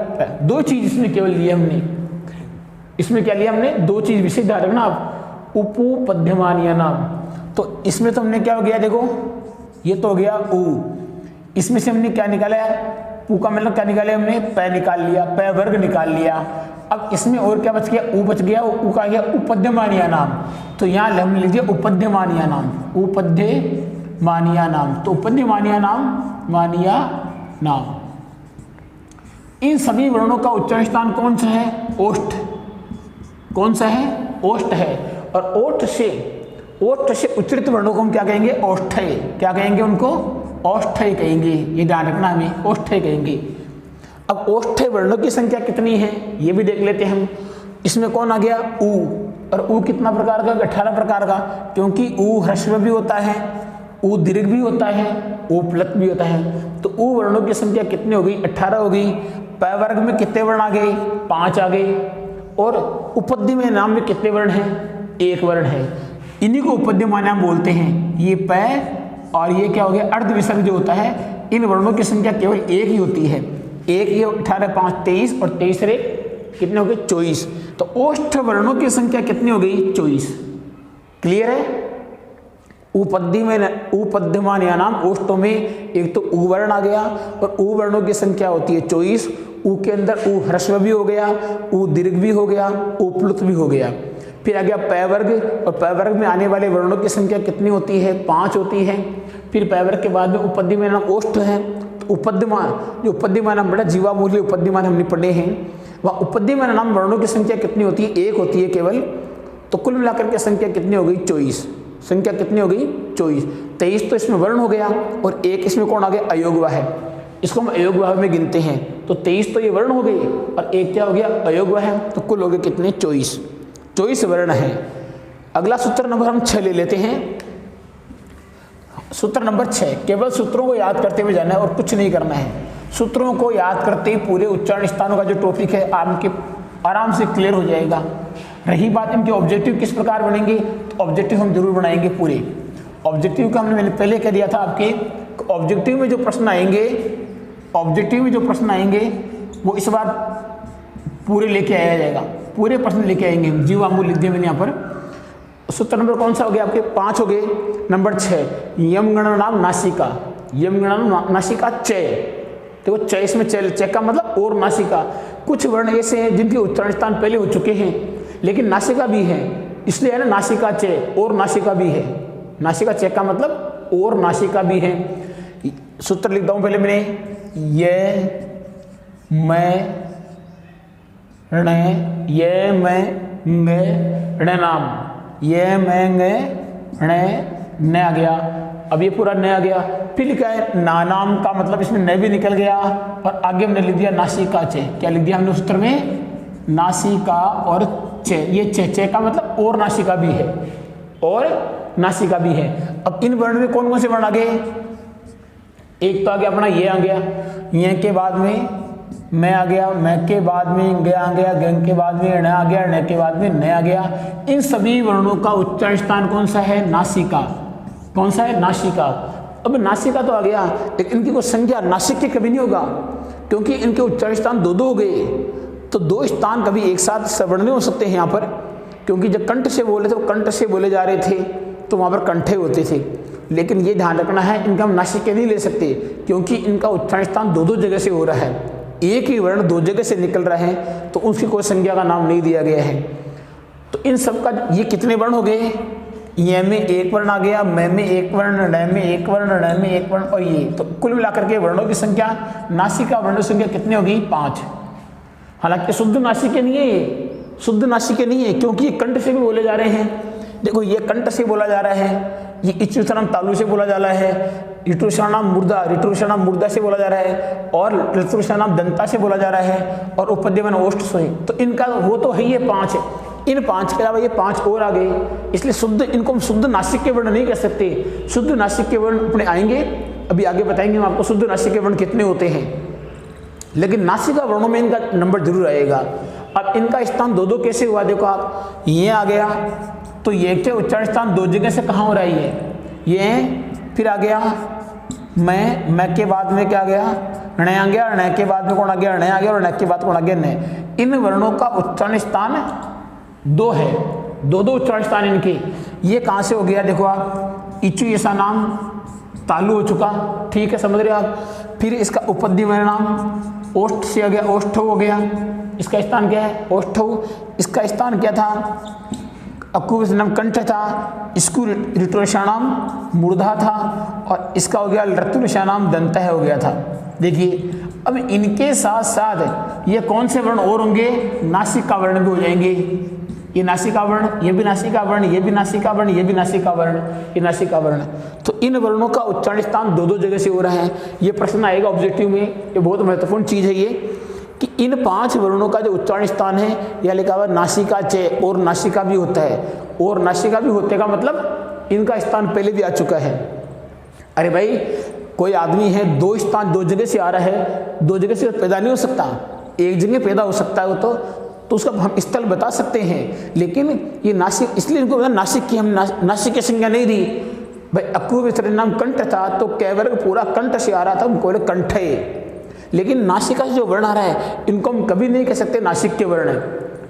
2 चीज इसमें केवल लिया हमने। इसमें क्या लिया हमने, 2 चीज विशेष ध्यान रखना आप। उपू पद्यमानिया नाम, तो इसमें तो हमने क्या हो गया, देखो ये तो हो गया ऊ। इसमें से हमने क्या निकाला है, पू का मतलब क्या निकाले हमने, पै निकाल लिया, पै वर्ग निकाल लिया। अब इसमें और क्या बच गया, ऊ बच गया। ऊ का गया उपपद्यमानिया नाम। तो यहाँ हमने लिख दिया उपपद्यमानिया नाम, उपपद्यमानिया नाम। तो उपपद्यमानिया नाम, मानिया नाम। इन सभी वर्णों का उच्चारण स्थान कौन सा है, ओष्ठ। कौन सा है, ओष्ठ है। और ओष्ठ से उच्चरित वर्णों को हम क्या कहेंगे, औष्ठ्य। क्या कहेंगे उनको, औष्ठ्य कहेंगे। ये ध्यान रखना, हमें औष्ठ्य कहेंगे। अब औष्ठ्य वर्णों की संख्या कितनी है ये भी देख लेते हैं हम। इसमें कौन आ गया, ऊ। और ऊ कितना प्रकार का, 18 प्रकार का। क्योंकि ऊ ह्रस्व भी होता है, ऊ दीर्घ भी होता है, ऊ प्लत भी होता है। तो ऊ वर्णों की संख्या कितनी हो गई, 18 हो गई। पै वर्ग में कितने वर्ण आ गए, 5 आ गए। और उपपद्य में नाम में कितने वर्ण हैं, एक वर्ण है। इन्हीं को उपद्यमानाम बोलते हैं। ये प और ये क्या हो गया, अर्ध विसर्ग जो होता है, इन वर्णों की संख्या केवल एक ही होती है। एक ये 18 5 23 और 23 रे कितने हो गए 24। तो ओष्ठ वर्णों की संख्या कितनी हो गई 24। क्लियर है। उपद्यमान या नाम ओष्ठों में एक तो उ वर्ण आ गया और उ वर्णों की संख्या होती है 24। उ के अंदर उ ह्रस्व भी हो गया, उ दीर्घ भी हो गया, उ प्लुत भी हो गया। फिर आ गया पै वर्ग, और पै वर्ग में आने वाले वर्णों की संख्या कितनी होती है 5 होती है। फिर पै वर्ग के बाद में उपद्यमान नाम ओष्ठ है। तो उपद्यमान जो उपद्यमान नाम बड़ा जीवामूल्य उपद्यमान हमने पढ़े हैं, वह उपद्यमान नाम वर्णों की संख्या कितनी होती है, एक होती है केवल। तो कुल मिलाकर के संख्या कितनी हो गई 24। संख्या कितनी हो गई 24। 23 तो इसमें वर्ण हो गया और एक इसमें कौन आ गया, अयोगवा है। इसको हम अयोगवा में गिनते हैं। तो 23 तो ये वर्ण हो गए और एक क्या हो गया, अयोगवा है। तो कुल हो गए कितने 24 वर्ण है। अगला सूत्र नंबर हम 6 ले लेते हैं। सूत्र नंबर 6, केवल सूत्रों को याद करते हुए जाना है और कुछ नहीं करना है। सूत्रों को याद करते ही पूरे उच्चारण स्थानों का जो टॉपिक है आपके आराम से क्लियर हो जाएगा। रही बात इनके ऑब्जेक्टिव किस प्रकार बनेंगे, तो ऑब्जेक्टिव हम जरूर बनाएंगे पूरे। ऑब्जेक्टिव का मैंने पहले कह दिया था आपके, ऑब्जेक्टिव में जो प्रश्न आएंगे वो इस बार पूरे लेके आया जाएगा। पूरे प्रश्न लेके आएंगे हम। जीवामूल्य लिख दिया मैंने यहाँ पर। सूत्र नंबर कौन सा हो गया आपके 5 हो गए। नंबर 6, यम गणनाम नासिका। यम गणनाम नासिका चय। देखो चय, इसमें चय का मतलब और नासिका। कुछ वर्ण ऐसे हैं जिनके उच्चारण स्थान पहले हो चुके हैं लेकिन नासिका भी है, इसलिए है ना नासिका चय, और नासिका भी है। नासिका चय का मतलब और नासिका भी है। सूत्र लिखता हूं पहले मैंने, ये मैं नाम, ये मैं न आ गया। अब ये पूरा न आ गया। फिर लिखा है नाम का मतलब इसमें न भी निकल गया और आगे हमने लिख दिया नासिका चे। क्या लिख दिया हमने सूत्र में, नासिका और चे। ये चे का मतलब और नासिका भी है, और नासिका भी है। अब इन वर्ण में कौन कौन से वर्ण आ गए, एक तो आ गया अपना ये आ गया, ये के बाद में मैं आ गया, मैं के बाद में ग आ गया, ग के बाद में ण आ गया, ण के बाद में न आ गया। इन सभी वर्णों का उच्चारण स्थान कौन सा है, नासिका। कौन सा है, नासिका। अब नासिका तो आ गया लेकिन इनकी कोई संख्या नासिक के कभी नहीं होगा क्योंकि इनके उच्चारण स्थान दो हो गए। तो 2 स्थान कभी एक साथ सवर्ण नहीं हो सकते हैं यहाँ पर, क्योंकि जब कंठ से बोले थे, कंठ से बोले जा रहे थे तो वहाँ पर कंठे होते थे। लेकिन ये ध्यान रखना है, इनका हम नासिक के नहीं ले सकते क्योंकि इनका उच्चारण स्थान 2 जगह से हो रहा है। एक ही वर्ण 2 जगह से निकल रहा है तो उसकी कोई संज्ञा का नाम नहीं दिया गया है। तो इन सब का ये कितने वर्ण हो गए, ये में एक वर्ण आ गया, मैं में एक वर्ण, ण में एक वर्ण, ण में एक वर्ण और ये। तो कुल मिलाकर के वर्णों की संख्या, नासिका वर्ण संख्या कितनी होगी 5। हालांकि शुद्ध नासिके नहीं है, ये शुद्ध नासिके नहीं है क्योंकि ये कंठ से भी बोले जा रहे हैं। देखो ये कंठ से बोला जा रहा है, ये इच्युषणाम तालु से बोला जा रहा है, ऋतुषणाम मुर्दा से बोला जा रहा है, और ऋतुषणाम दंता से बोला जा रहा है, और उपद्यमान ओष्ठ से। तो इनका वो तो है ये 5। इन 5 के अलावा ये 5 और आ गए, इसलिए शुद्ध इनको हम शुद्ध नासिक के वर्ण नहीं कह सकते। शुद्ध नासिक के वर्ण अपने आएंगे, अभी आगे बताएंगे हम आपको शुद्ध नासिक के वर्ण कितने होते हैं, लेकिन नासिका वर्णों में इनका नंबर जरूर आएगा। अब इनका स्थान 2 कैसे हुआ, देखो आप, ये आ गया तो ये के उच्चारण स्थान 2 जगह से कहाँ हो रहा है, ये फिर आ गया मैं के बाद में क्या आ गया, ण आ गया, ण के बाद में कौन आ गया, ण आ गया, और ण के बाद कौन आ गया, न। इन वर्णों का उच्चारण स्थान 2 है, 2 उच्चारण स्थान इनके। ये कहाँ से हो गया, देखो आप, इचु ऐसा नाम तालु हो चुका, ठीक है, समझ रहे हो आप। फिर इसका उपद्यमान नाम ओष्ठ से आ गया, ओष्ठ हो गया, इसका स्थान क्या है, ओष्ठ। इसका स्थान क्या था, अकुवचनम कंठ था, इसको ऋतुषणाम मूर्धा था, और इसका हो गया ऋतुषणाम दंत हो गया था। देखिए अब इनके साथ साथ ये कौन से वर्ण और होंगे, नासिका वर्ण भी हो जाएंगे। ये नासिका वर्ण, ये भी नासिका वर्ण, ये भी नासिका वर्ण, ये भी नासिका वर्ण, ये नासिका वर्ण। तो इन वर्णों का उच्चारण स्थान 2 जगह से हो रहा है। ये प्रश्न आएगा ऑब्जेक्टिव में, ये बहुत महत्वपूर्ण चीज है ये, कि इन 5 वर्णों का जो उच्चारण स्थान है, यह लिखा हुआ नासिका चे, और नासिका भी होता है। और नासिका भी होते का मतलब इनका स्थान पहले भी आ चुका है। अरे भाई कोई आदमी है, 2 स्थान 2 जगह से आ रहा है, 2 जगह से पैदा नहीं हो सकता, एक जगह पैदा हो सकता है वो तो। तो उसका हम स्थल बता सकते हैं, लेकिन ये नासिक, इसलिए इनको नासिक की हम नासिक की संज्ञा नहीं दी भाई। अपूर्व नाम कंठ था तो कै वर्ग पूरा कंठ से आ रहा था, उनको कंठे। लेकिन नासिका से जो वर्ण आ रहा है इनको हम कभी नहीं कह सकते नासिक के वर्ण,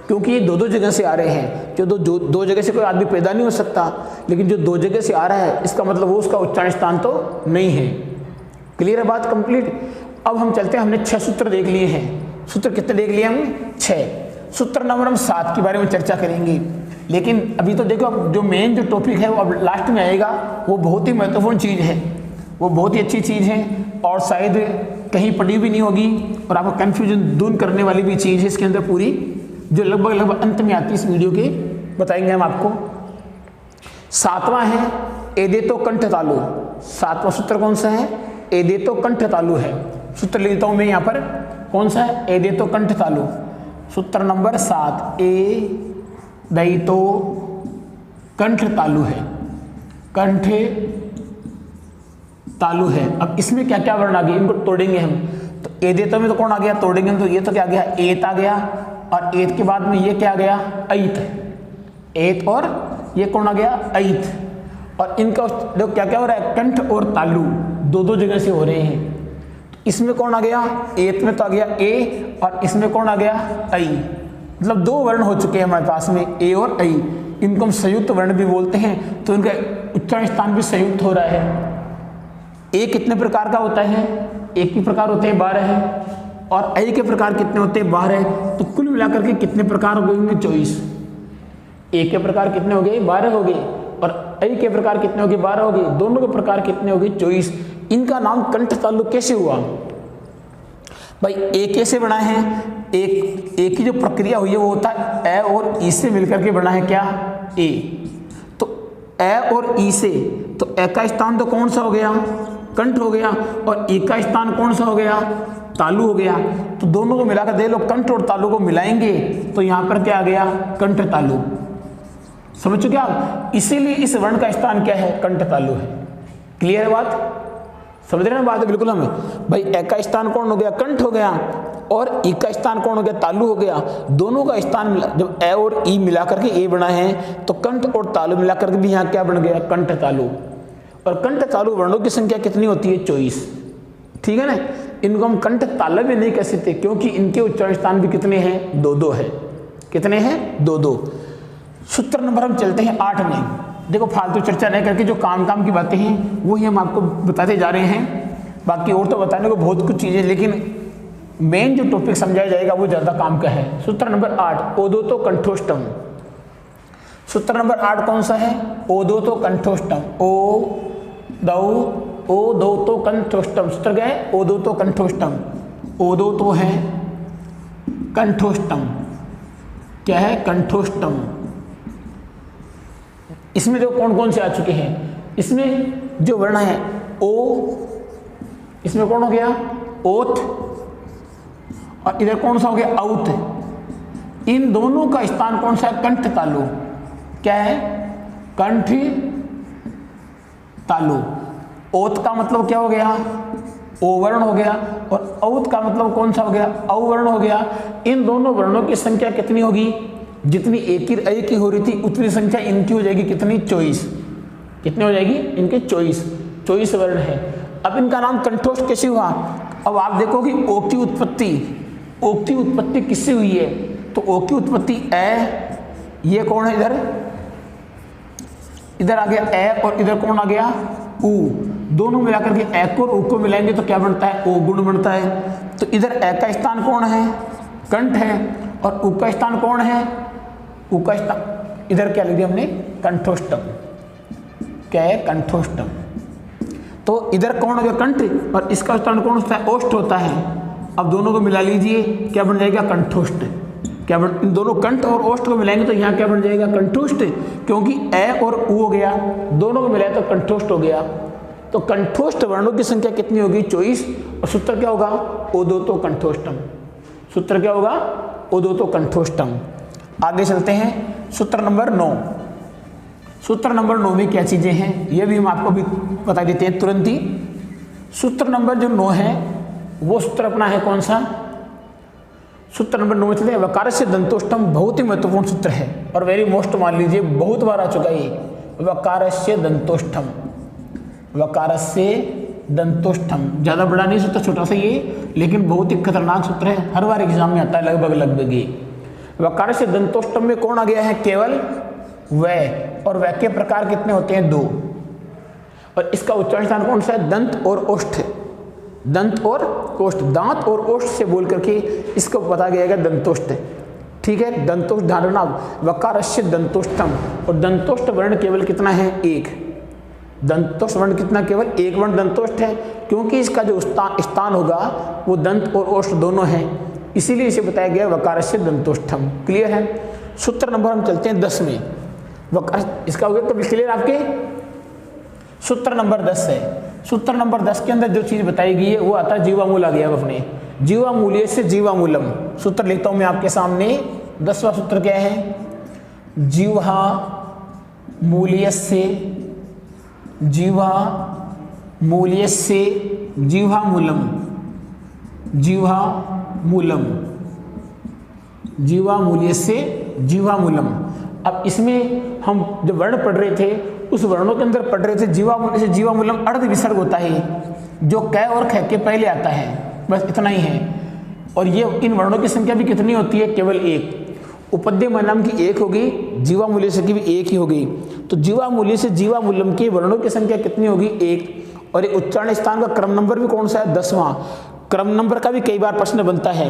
क्योंकि ये दो जगह से आ रहे हैं। जो दो जगह से कोई आदमी पैदा नहीं हो सकता, लेकिन जो दो जगह से आ रहा है इसका मतलब वो उसका उच्चारण स्थान तो नहीं है। क्लियर है बात कंप्लीट। अब हम चलते हैं, हमने 6 सूत्र देख लिए हैं। सूत्र कितने देख लिए हमने? 6। सूत्र नंबर हम 7 के बारे में चर्चा करेंगे, लेकिन अभी तो देखो अब जो मेन जो टॉपिक है वो अब लास्ट में आएगा। वो बहुत ही महत्वपूर्ण चीज़ है, वो बहुत ही अच्छी चीज़ है और शायद कहीं पढ़ी भी नहीं होगी और आपको कन्फ्यूजन दूर करने वाली भी चीज़ है इसके अंदर पूरी, जो लगभग अंत में आती है इस वीडियो के, बताएंगे हम आपको। 7वां है एदेतो कंठ तालु। 7वां सूत्र कौन सा है? एदेतो कंठ तालु है। सूत्र लेता हूं मैं यहाँ पर, कौन सा है? एदेतो कंठ तालु। सूत्र नंबर 7 एदेतो कंठ तालु है, कंठे तालु है। अब इसमें क्या क्या वर्ण आ गए इनको तोड़ेंगे हम। तो एदेतो में तो कौन आ गया? तोड़ेंगे तो ये तो क्या गया? एत आ गया, और एत के बाद में ये क्या आ गया? ऐत। एत और ये कौन आ गया? ऐत। और इनका देखो क्या क्या हो रहा है? कंठ और तालु दो जगह से हो रहे हैं। तो इसमें कौन आ गया? एत में तो आ गया ए, और इसमें कौन आ गया? ऐ। मतलब 2 वर्ण हो चुके हैं हमारे पास में, ए और ऐ। इनको हम संयुक्त वर्ण भी बोलते हैं, तो इनका उच्चारण स्थान भी संयुक्त हो रहा है। ए कितने प्रकार का होता है? एक ही प्रकार होते हैं 12 है, और ऐ के प्रकार कितने होते हैं? 12 है। तो कुल मिलाकर के कितने प्रकार हो गए? 24। ए के प्रकार कितने हो गए? 12 हो गए, और ऐ के प्रकार कितने हो गए? 12 हो गए। दोनों के प्रकार कितने हो गए? 24। इनका नाम कंठ तालु कैसे हुआ भाई? ए कैसे बना है? एक की जो प्रक्रिया हुई है वो होता है ए और ई से मिलकर के बना है क्या? ए। तो ए और ई से, तो ए का स्थान तो कौन सा हो गया? कंठ हो गया, और ई का स्थान कौन सा हो गया? तालु हो गया। तो दोनों को मिलाकर दे लो, कंठ और तालु को मिलाएंगे तो यहां पर क्या आ गया? कंठ तालु। समझ चुके आप? इसीलिए इस वर्ण का स्थान क्या है? कंठ तालु है। क्लियर है बात? समझ रहे हैं बात? बिल्कुल। हमें भाई ए का स्थान कौन हो गया? कंठ हो गया, और ई का स्थान कौन हो गया? तालु हो गया। दोनों का स्थान जब ए और ई मिलाकर के ए बना है, तो कंठ और तालु मिलाकर के भी यहाँ क्या बन गया? कंठ तालु। और कंठ तालु वर्णों की संख्या कितनी होती है? 24। ठीक है ना? इनको हम कंठ तालु भी नहीं कह सकते, क्योंकि इनके उच्चारण स्थान भी कितने हैं? 2-2 है। कितने हैं? 2-2। सूत्र नंबर हम चलते हैं 8 में। देखो फालतू चर्चा नहीं करके जो काम की बातें हैं वही हम आपको बताते जा रहे हैं। बाकी और तो बताने को बहुत कुछ चीज़ें, लेकिन मेन जो टॉपिक समझाया जाएगा वो ज़्यादा काम का है। सूत्र नंबर 8 ओदोतो कंठोष्टम। सूत्र नंबर 8 कौन सा है? ओदोतो कंठोष्टम। ओदोतो कंठोष्टम। सूत्र क्या है? ओदोतो कंठोष्टम। ओदोतो है कंठोष्टम। क्या है? कंठोष्टम। इसमें जो कौन कौन से आ चुके हैं? इसमें जो वर्ण है ओ, इसमें कौन हो गया? ओथ, और इधर कौन सा हो गया? औत। इन दोनों का स्थान कौन सा है? कंठ तालु। क्या है? कंठ तालु। ओत का मतलब क्या हो गया? ओ वर्ण हो गया, और औत का मतलब कौन सा हो गया? औ वर्ण हो गया। इन दोनों वर्णों की संख्या कितनी होगी? जितनी एक की हो रही थी उतनी संख्या इनकी हो जाएगी कितनी? 24। कितनी हो जाएगी? इनके 24 वर्ण है। अब इनका नाम कंठोष्ट कैसे हुआ? अब आप देखो कि ओ की उत्पत्ति किससे हुई है? तो ओ की उत्पत्ति ए, ये कौन है? इधर आ गया ए, और इधर कौन आ गया? उ। दोनों मिलाकर के ए को और उ को मिलाएंगे तो क्या बनता है? ओ गुण बनता है। तो इधर ए का स्थान कौन है? कंठ है, और उ का स्थान कौन है? उ का स्थान इधर क्या लिख दिया हमने? कंठोष्टम। क्या है? कंठोष्टम। तो इधर कौन हो गया? कंठ, और इसका स्थान कौन होता है? ओष्ठ होता है। अब दोनों को मिला लीजिए, क्या बन जाएगा? कंठोष्ट। क्या बन, इन दोनों कंठ और ओष्ठ को मिलाएंगे तो यहाँ क्या बन जाएगा? कंठोष्ट, क्योंकि ए और उ हो गया, दोनों को मिलाया तो कंठोष्ट हो गया। तो कंठोष्ट वर्णों की संख्या कितनी होगी? 24। और सूत्र क्या होगा? ओदोतो कंठोष्टम। सूत्र क्या होगा? ओदोतो कंठोष्टम। आगे चलते हैं सूत्र नंबर 9। सूत्र नंबर 9 में क्या चीजें हैं ये भी हम आपको भी बता देते हैं तुरंत ही। सूत्र नंबर जो 9 है वो सूत्र अपना है कौन सा? सूत्र नंबर 9 में चलते हैं। वकारस्य दंतोष्ठम बहुत ही महत्वपूर्ण सूत्र है और वेरी मोस्ट मान लीजिए, बहुत बार आ चुका है ये। वकारस्य दंतोष्ठम, वकारस्य दंतोष्ठम, ज़्यादा बड़ा नहीं सूत्र, छोटा सा ये, लेकिन बहुत ही खतरनाक सूत्र है, हर बार एग्जाम में आता है लगभग ये। वकारस्य दंतोष्ठम में कौन आ गया है? केवल वय, और वय के प्रकार कितने होते हैं? 2, और इसका उच्चारण स्थान कौन सा है? दंत और ओष्ठ, दंत और ओष्ठ, दांत और ओष्ठ से बोल करके इसको पता गया दंतोष्ठ। ठीक है, दंतोष्ठ ध्यान रखना। वकारस्य दंतोष्ठम, और दंतोष्ठ वर्ण केवल कितना है? 1। दंतोष्ठ वर्ण कितना? केवल 1 वर्ण दंतोष्ठ है, क्योंकि इसका जो स्थान होगा वो दंत और ओष्ठ दोनों हैं, इसीलिए इसे बताया गया वकारस्य दंतोष्ठम। क्लियर है? सूत्र नंबर हम चलते हैं 10 में। इसका हो गया तो क्लियर आपके? सूत्र नंबर 10 है। सूत्र नंबर 10 के अंदर जो चीज बताई गई है वो आता है जीवामूल आ गया अपने। जीवामूल्य से जीवामूलम, सूत्र लिखता हूं मैं आपके सामने। 10वां सूत्र क्या है? जीवा मूल्य से, जीवा मूल्य से जीवामूलम, जीवामूलम, जीवामूल्य से जीवामूलम। अब इसमें हम जब वर्ण पढ़ रहे थे उस वर्णों के अंदर पढ़ रहे थे जीवामूल्य से जीवामूलम अर्ध विसर्ग होता है जो क और ख के पहले आता है, बस इतना ही है। और ये इन वर्णों की संख्या भी कितनी होती है? केवल 1। उपद्य नाम की 1 होगी, जीवामूल्य से की भी 1 ही होगी। तो जीवामूल्य से जीवामूलम के वर्णों की संख्या कितनी होगी? 1। और ये उच्चारण स्थान का क्रम नंबर भी कौन सा है? 10वां। क्रम नंबर का भी कई बार प्रश्न बनता है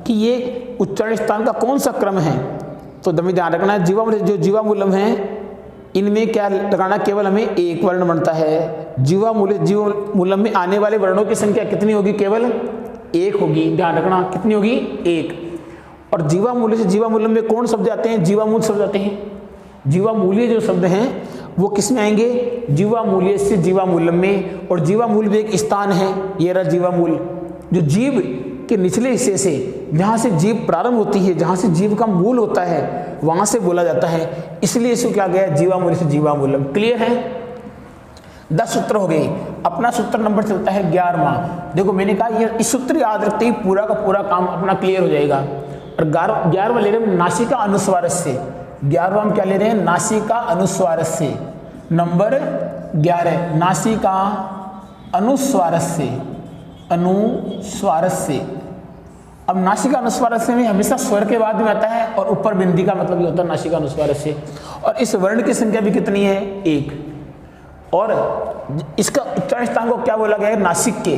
कि ये उच्चारण स्थान का कौन सा क्रम है, तो दमी ध्यान रखना है। जीवामूल्य जो जीवामूलम है इनमें क्या लगाना? केवल हमें 1 वर्ण बनता है। जीवामूलम में आने वाले वर्णों की संख्या कितनी होगी? केवल 1 होगी। ध्यान रखना कितनी होगी? 1। और जीवामूल्य से जीवामूलम में कौन शब्द आते हैं? जीवामूल शब्द आते हैं। जीवामूल्य जो शब्द हैं वो किस में आएंगे? जीवामूल्य से जीवामूलम में। और जीवामूल भी एक स्थान है, ये रहा जीवामूल, जो जीव के निचले हिस्से से, जहाँ से जीव प्रारंभ होती है, जहाँ से जीव का मूल होता है, वहाँ से बोला जाता है, इसलिए इसको क्या गया? जीवामूल्य से जीवामूलम। क्लियर है? 10 सूत्र हो गए। अपना सूत्र नंबर चलता है 11वां। देखो मैंने कहा ये इस सूत्र याद रखते ही पूरा का पूरा काम अपना क्लियर हो जाएगा। और 11वां ले रहे हैं नासिका अनुस्वार से। 11वां हम क्या ले रहे हैं? नासिका अनुस्वार से। नंबर 11 नासिका अनुस्वार से, अनुस्वार से। अब नासिका अनुस्वार से में हमेशा स्वर के बाद में आता है और ऊपर बिंदी का मतलब ये होता है नासिका अनुस्वार से। और इस वर्ण की संख्या भी कितनी है? 1। और इसका उच्चारण स्थान को क्या बोला गया है? नासिक के।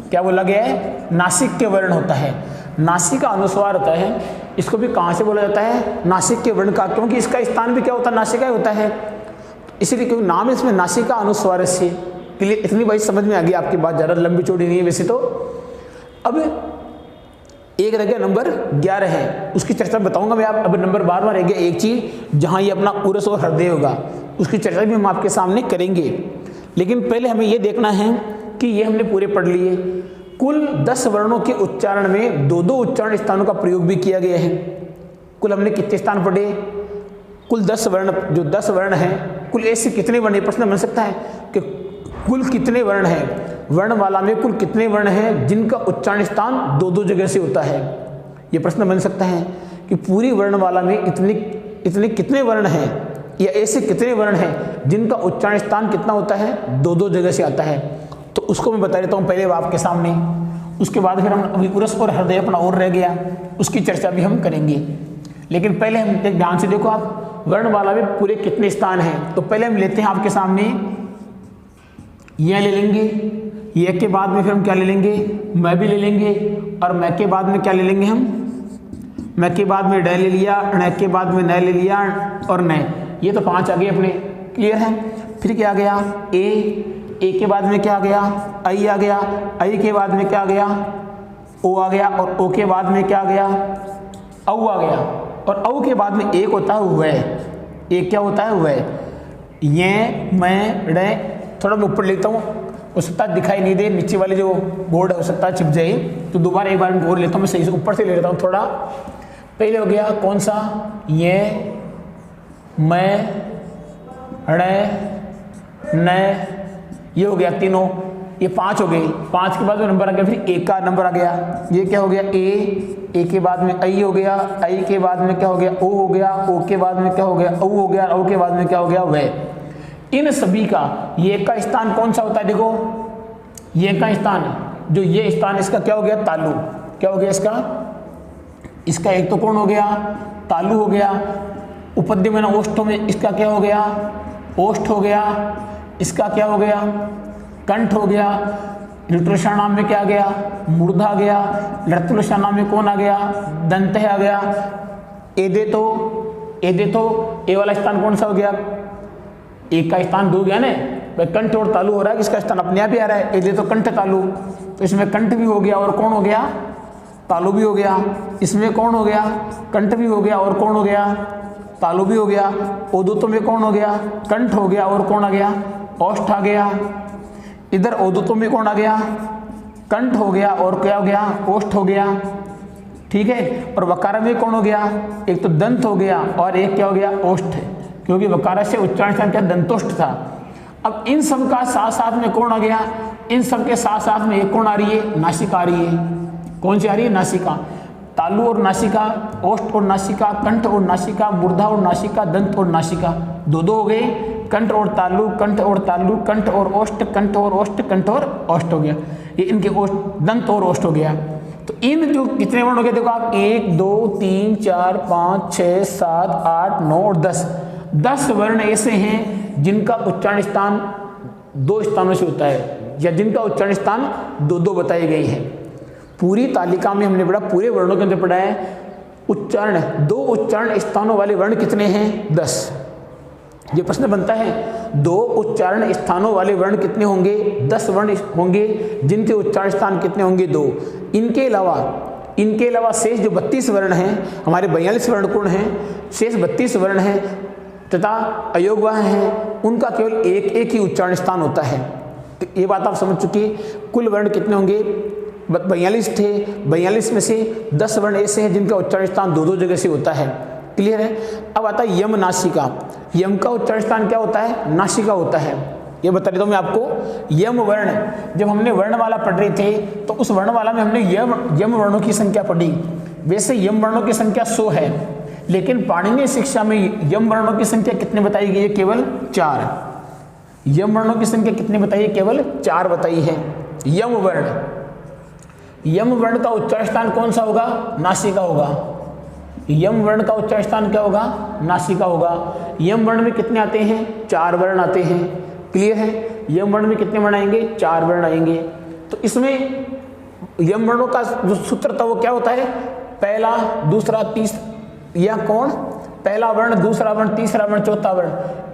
क्या बोला गया है? नासिक के वर्ण होता है। नासिका अनुस्वार होता है, इसको भी कहाँ से बोला जाता है? नासिक के वर्ण का, क्योंकि इसका स्थान भी क्या होता है? नासिका ही होता है, इसीलिए क्योंकि नाम इसमें नासिका अनुस्वार से। क्लियर? इतनी बात समझ में आ गई आपकी बात, ज़्यादा लंबी चौड़ी नहीं है वैसे तो। अब एक रह गया नंबर 11 है, उसकी चर्चा बताऊंगा मैं। आप अब नंबर 12वां रह गया एक चीज, जहां ये अपना उरस और हृदय होगा, उसकी चर्चा भी हम आपके सामने करेंगे। लेकिन पहले हमें ये देखना है कि ये हमने पूरे पढ़ लिए। कुल 10 वर्णों के उच्चारण में 2-2 उच्चारण स्थानों का प्रयोग भी किया गया है। कुल हमने कितने स्थान पढ़े? कुल 10 वर्ण, जो 10 वर्ण हैं, कुल ऐसे कितने वर्ण? प्रश्न बन सकता है कि कुल कितने वर्ण हैं? वर्णमाला में कुल कितने वर्ण हैं जिनका उच्चारण स्थान 2-2 जगह से होता है? ये प्रश्न बन सकता है कि पूरी वर्णमाला में इतने कितने वर्ण हैं, या ऐसे कितने वर्ण हैं जिनका उच्चारण स्थान कितना होता है? 2-2 जगह से आता है। तो उसको मैं बता देता हूँ पहले आपके सामने, उसके बाद फिर हम अभी उरस और हृदय अपना और रह गया, उसकी चर्चा भी हम करेंगे। लेकिन पहले हम ध्यान से देखो आप, वर्णमाला में पूरे कितने स्थान हैं। तो पहले हम लेते हैं आपके सामने, यह ले लेंगे, ये के बाद में फिर हम क्या ले लेंगे? मैं भी ले लेंगे, और मैं के बाद में क्या ले लेंगे? हम मैं के बाद में डे ले लिया, ण के बाद में न ले लिया, और न। ये तो 5 आ गए अपने। क्लियर है? फिर क्या आ गया? ए के बाद में क्या आ गया? आई आ गया, आई के बाद में क्या आ गया? ओ आ गया, और ओ के बाद में क्या आ गया? औ आ गया, और औ के बाद में एक होता है वह। एक क्या होता है? वह। ये मैं रे, थोड़ा मैं ऊपर लिखता हूँ, हो सकता है दिखाई नहीं दे, नीचे वाले जो बोर्ड है हो सकता है छिप जाए, तो दोबारा एक बार मैं बोर्ड लेता हूँ, मैं सही से ऊपर से ले लेता हूँ थोड़ा। पहले हो गया कौन सा? ये, मैं, रे, न, ये हो गया तीनों। ये 5 हो गए, 5 के बाद जो नंबर आ गया फिर ए का नंबर आ गया, ये क्या हो गया ए के बाद में आई हो गया, आई के बाद में क्या हो गया ओ हो गया, ओ के बाद में क्या हो गया औ हो गया, औ के बाद में क्या हो गया वे। इन सभी का ये का स्थान कौन सा होता है, देखो ये का स्थान, जो ये स्थान इसका क्या हो गया तालु, क्या हो गया इसका एक तो कौन हो गया तालु हो गया, उपद्य में ओष्ठ में इसका क्या हो गया ओष्ठ हो गया, इसका क्या हो गया कंठ हो गया, लृटुलषा नाम में क्या आ गया मूर्धा आ गया, लृतुलषा नाम में कौन आ गया दंत आ गया, एदे तो ए वाला स्थान कौन सा हो गया, एक का स्थान दो गया ना, कंठ और तालु हो रहा है, इसका स्थान अपने आप ही आ रहा है, एदे तो कंठ तालु, तो इसमें कंठ भी हो गया और कौन हो गया तालु भी हो गया, इसमें कौन हो गया कंठ भी हो गया और कौन हो गया तालु भी हो गया, ओदुत में कौन हो गया कंठ हो गया और कौन आ गया ओष्ठ आ गया, इधर ओदुत में कौन आ गया कंठ हो गया और क्या हो गया ओष्ठ हो गया, ठीक है। और वकार में कौन हो गया एक तो दंत हो गया और एक क्या हो गया ओष्ठ, क्योंकि वकार से उच्चारण स्थान क्या दंतोष्ठ था। अब इन सब का साथ साथ में कौन आ गया, इन सब के साथ साथ में एक कौन आ रही है नासिका आ रही है, कौन सी आ रही है नासिका, तालु और नासिका, ओष्ठ और नासिका, कंठ और नासिका, मूर्धा और नासिका, दंत और नासिका, दो हो गए, कंठ और तालु, कंठ और तालु, कंठ और ओष्ठ, कंठ और ओष्ठ, कंठ और ओष्ठ हो गया, ये इनके ओष्ठ दंत और ओष्ठ हो गया। तो इन जो कितने वर्ण हो गए देखो आप 1 2 3 4 5 6 7 8 9 और 10 वर्ण ऐसे हैं जिनका उच्चारण स्थान 2 स्थानों से होता है, या जिनका उच्चारण स्थान 2 बताए गए हैं। पूरी तालिका में हमने पढ़ा, पूरे वर्णों के अंदर पढ़ा है उच्चारण 2 उच्चारण स्थानों वाले वर्ण कितने हैं 10। ये प्रश्न बनता है 2 उच्चारण स्थानों वाले वर्ण कितने होंगे 10 वर्ण होंगे, जिनके उच्चारण स्थान कितने होंगे 2। इनके अलावा शेष जो 32 वर्ण हैं, हमारे 42 वर्ण कोण हैं, शेष 32 वर्ण हैं तथा अयोगवाह हैं, उनका केवल एक ही उच्चारण स्थान होता है। तो ये बात आप समझ चुके, कुल वर्ण कितने होंगे 42 थे, 42 में से 10 वर्ण ऐसे हैं जिनका उच्चारण स्थान 2 जगह से होता है, क्लियर है। अब आता है यम नासिका, यम का उच्चारण स्थान क्या होता है नासिका होता है, ये बता देता हूँ मैं आपको। यम वर्ण, जब हमने वर्णमाला पढ़ रहे थे तो उस वर्णमाला में हमने यम वर्णों की संख्या पढ़ी, वैसे यम वर्णों की संख्या 100 है, लेकिन पाणिनीय शिक्षा में यम वर्णों की संख्या कितने बताई गई है केवल 4। यम वर्णों की संख्या कितनी बताई है केवल 4 बताई है। यम वर्ण का उच्चारण स्थान कौन सा होगा नासिका होगा, यम वर्ण का उच्चारण स्थान क्या होगा नासिका होगा। यम वर्ण में कितने आते हैं 4 वर्ण आते हैं, क्लियर है। यम वर्ण में कितने वर्ण आएंगे 4 वर्ण आएंगे। तो इसमें यम वर्णों का जो सूत्र था वो क्या होता है पहला दूसरा तीसरा, या कौन पहला वर्ण दूसरा वर्ण तीसरा वर्ण चौथा वर्ण,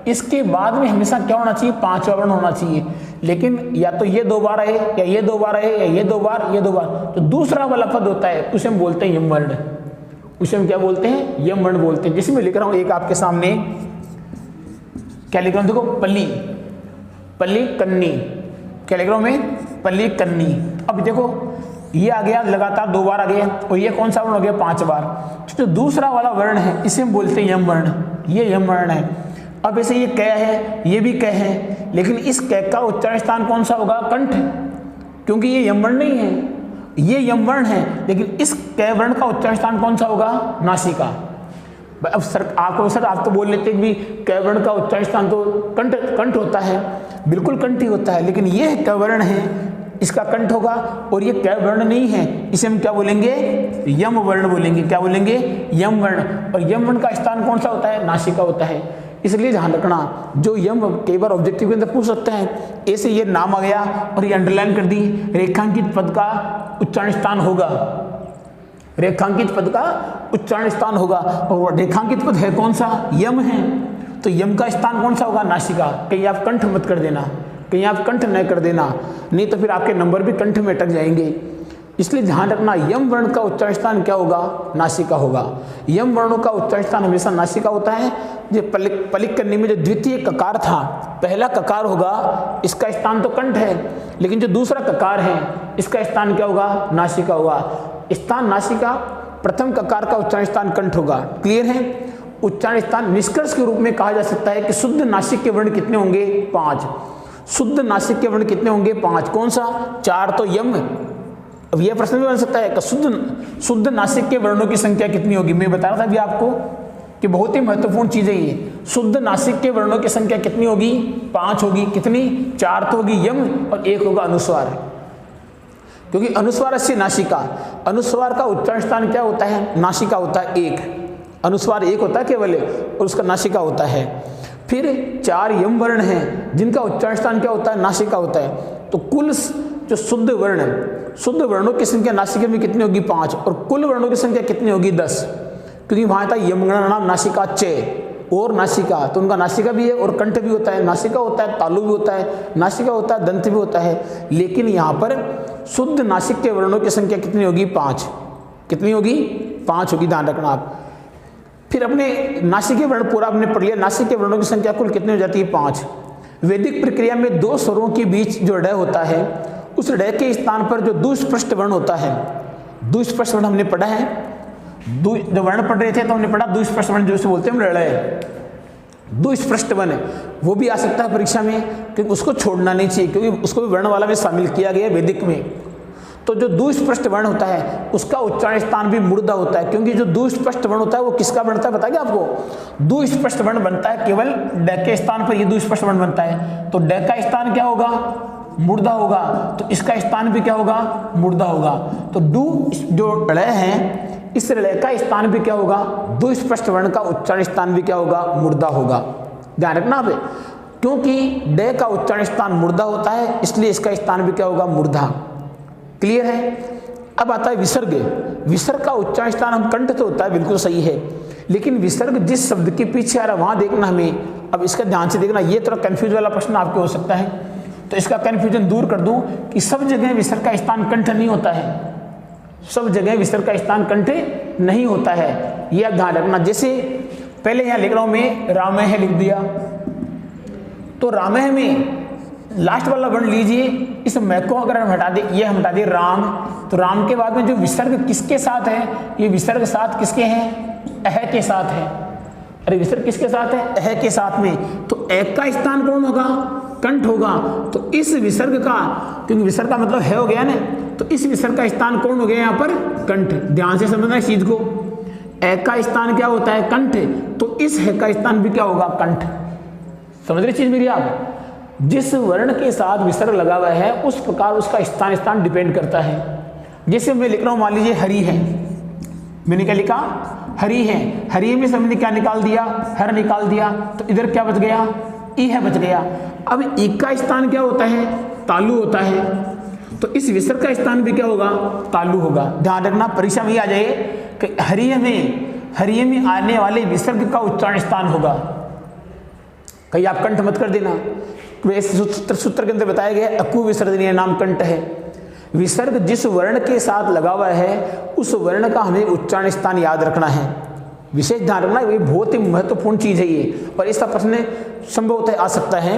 इसके बाद में हमेशा क्या होना चाहिए 5वां वर्ण होना चाहिए। लेकिन या तो ये 2 बार आए या ये 2 बार आए या ये 2 बार ये 2 बार, तो दूसरा वाला पद होता है उसे हम बोलते हैं यम वर्ण, उसे हम क्या बोलते हैं यम वर्ण बोलते हैं। जिसमें लिख रहा हूं एक आपके सामने क्या लिख रहा हूं देखो पल्ली कन्नी, क्या लिख रहा हूं मैं पल्ली कन्नी। अब देखो ये आ गया लगातार 2 बार आ गया, और ये कौन सा वर्ण हो गया 5 बार। तो दूसरा वाला वर्ण है इसे हम बोलते हैं यम वर्ण, ये यम वर्ण है। अब ऐसे ये क है ये भी क है, लेकिन इस क का उच्चारण स्थान कौन सा होगा कंठ, क्योंकि ये यम वर्ण नहीं है, ये यम वर्ण है, लेकिन इस क वर्ण का उच्चारण स्थान कौन सा होगा नासिका। अब सर आप तो बोल लेते हैं कि क वर्ण का उच्चारण स्थान तो कंठ होता है, बिल्कुल कंठ ही होता है, लेकिन ये क वर्ण है इसका कंठ होगा, और ये क वर्ण नहीं है, इसे हम क्या बोलेंगे यम वर्ण बोलेंगे। क्या बोलेंगे यम वर्ण। और यम वर्ण का स्थान कौन सा होता है नासिका होता है। इसलिए ध्यान रखना, जो यम कई बार ऑब्जेक्टिव के अंदर पूछ सकते हैं, ऐसे ये नाम आ गया और ये अंडरलाइन कर दी, रेखांकित पद का उच्चारण स्थान होगा, रेखांकित पद का उच्चारण स्थान होगा, और रेखांकित पद है कौन सा यम है, तो यम का स्थान कौन सा होगा नासिका। कहीं आप कंठ मत कर देना, कहीं आप कंठ न कर देना, नहीं तो फिर आपके नंबर भी कंठ में अटक जाएंगे। इसलिए ध्यान रखना यम वर्ण का उच्चारण स्थान क्या होगा नासिका होगा। यम वर्णों का उच्चारण स्थान हमेशा नासिका होता है। जो पलिक करने में जो द्वितीय ककार था, पहला ककार होगा, इसका स्थान तो कंठ है, लेकिन जो दूसरा ककार है इसका स्थान क्या होगा नासिका होगा। स्थान नासिका, प्रथम ककार का उच्चारण स्थान कंठ होगा, क्लियर है। उच्चारण स्थान निष्कर्ष के रूप में कहा जा सकता है कि शुद्ध नासिक के वर्ण कितने होंगे 5। शुद्ध नासिक के वर्ण कितने होंगे? 5। कौन सा? 4 तो यम। अब यह प्रश्न भी बन सकता है कि शुद्ध नासिक के वर्णों की संख्या कितनी होगी? मैं बता रहा था अभी आपको कि बहुत ही महत्वपूर्ण चीज है ये। शुद्ध नासिक के वर्णों की संख्या कितनी होगी? 5 होगी। कितनी? 4 तो होगी यम और 1 होगा अनुस्वार, क्योंकि अनुस्वार से नासिका। अनुस्वार का उच्चारण स्थान क्या होता है? नासिका होता है 1। अनुस्वार 1 होता है केवल और उसका नासिका होता है। फिर 4 यम वर्ण हैं जिनका उच्चारण स्थान क्या होता है? नासिका होता है। तो कुल जो शुद्ध वर्णों की संख्या नासिका में कितनी होगी? 5। और कुल वर्णों की संख्या कितनी होगी? 10, क्योंकि वहां था यमगण नाम नासिका च और नासिका, तो उनका नासिका भी है और कंठ भी होता है, नासिका होता है, तालु भी होता है, नासिका होता है, दंत भी होता है। लेकिन यहाँ पर शुद्ध नासिक के वर्णों की संख्या कितनी होगी? 5। कितनी होगी? 5 होगी, ध्यान रखना आप। फिर अपने नासिक के वर्ण पूरा आपने पढ़ लिया। नासिक के वर्णों की संख्या कुल कितनी हो जाती है? 5। वैदिक प्रक्रिया में 2 स्वरों के बीच जो ड होता है, उस ड के स्थान पर जो दुष्पृष्ठ वर्ण होता है, दुष्पृष्ठ वर्ण हमने पढ़ा है। जब वर्ण पढ़ रहे थे तो हमने पढ़ा दुष्पृष्ठ वर्ण, जो बोलते हैं हम लड़े दुष्पृष्ठ वर्ण, वो भी आ सकता है परीक्षा में, क्योंकि उसको छोड़ना नहीं चाहिए, क्योंकि उसको भी वर्णमाला में शामिल किया गया वैदिक में। तो जो दुष्पृष्ठ वर्ण होता है उसका उच्चारण स्थान भी मूर्धा होता है, क्योंकि जो दुष्पृष्ठ वर्ण होता है वो किसका बनता है बताइए आपको? दुष्पृष्ठ वर्ण बनता है केवल ड के स्थान पर, ये दुष्पृष्ठ वर्ण बनता है। तो ड का स्थान क्या होगा? मूर्धा होगा। तो इसका स्थान भी क्या होगा? मूर्धा होगा। तो डू जो ड़ है, इस ऋ का स्थान भी क्या होगा? दुष्पृष्ठ वर्ण का उच्चारण स्थान भी क्या होगा? मूर्धा होगा। ध्यान रखना आप, क्योंकि ड का उच्चारण स्थान मूर्धा होता है, इसलिए इसका स्थान भी क्या होगा? मूर्धा। क्लियर है? अब आता है विसर्ग। विसर्ग का उच्चारण स्थान हम कंठ तो होता है, बिल्कुल सही है, लेकिन विसर्ग जिस शब्द के पीछे आ रहा है वहां देखना हमें। अब इसका ध्यान से देखना, ये थोड़ा कंफ्यूज वाला प्रश्न आपके हो सकता है, तो इसका कंफ्यूजन दूर कर दूं कि सब जगह विसर्ग का स्थान कंठ नहीं होता है। सब जगह विसर्ग का स्थान कंठ नहीं होता है, यह ध्यान रखना। जैसे पहले यहां लिख रहा हूं मैं, राम है लिख दिया, तो राम में लास्ट वाला वर्ण लीजिए, इस मैं को अगर हम हटा दे, ये हम हटा दे राम, तो राम के बाद में जो विसर्ग किसके साथ है? ये विसर्ग साथ किसके हैं? अह के साथ है। अरे विसर्ग किसके साथ है? अह के साथ में। तो अह का स्थान कौन होगा? कंठ होगा। तो इस विसर्ग का, क्योंकि विसर्ग का मतलब है हो गया ना, तो इस विसर्ग का स्थान कौन हो गया यहाँ पर? कंठ। ध्यान से समझना इस चीज को। अ का स्थान क्या होता है? कंठ। तो इस है का स्थान भी क्या होगा? कंठ। समझ रहे चीज मेरी आप? जिस वर्ण के साथ विसर्ग लगा हुआ है उस प्रकार उसका स्थान डिपेंड करता है। जैसे मैं लिख रहा हूं, मान लीजिए हरि है, मैंने क्या लिखा? हरि है। हरि में से हमने क्या निकाल दिया? हर निकाल दिया, तो इधर क्या बच गया? ई है बच गया। अब ई का स्थान क्या होता है? तालु होता है, तो इस विसर्ग का स्थान भी क्या होगा? तालु होगा। ध्यान रखना, परीक्षा में आ जाए कि हरिय में आने वाले विसर्ग का उच्चारण स्थान होगा। कहीं आप कंठ मत कर देना, सूत्र के अंदर बताया गया अकु विसर्जनीय नाम कंठ है। विसर्ग जिस वर्ण के साथ लगा हुआ है उस वर्ण का हमें उच्चारण स्थान याद रखना है। विशेष ध्यान रखना, ये बहुत ही महत्वपूर्ण चीज है ये। और इसका प्रश्न संभवतः आ सकता है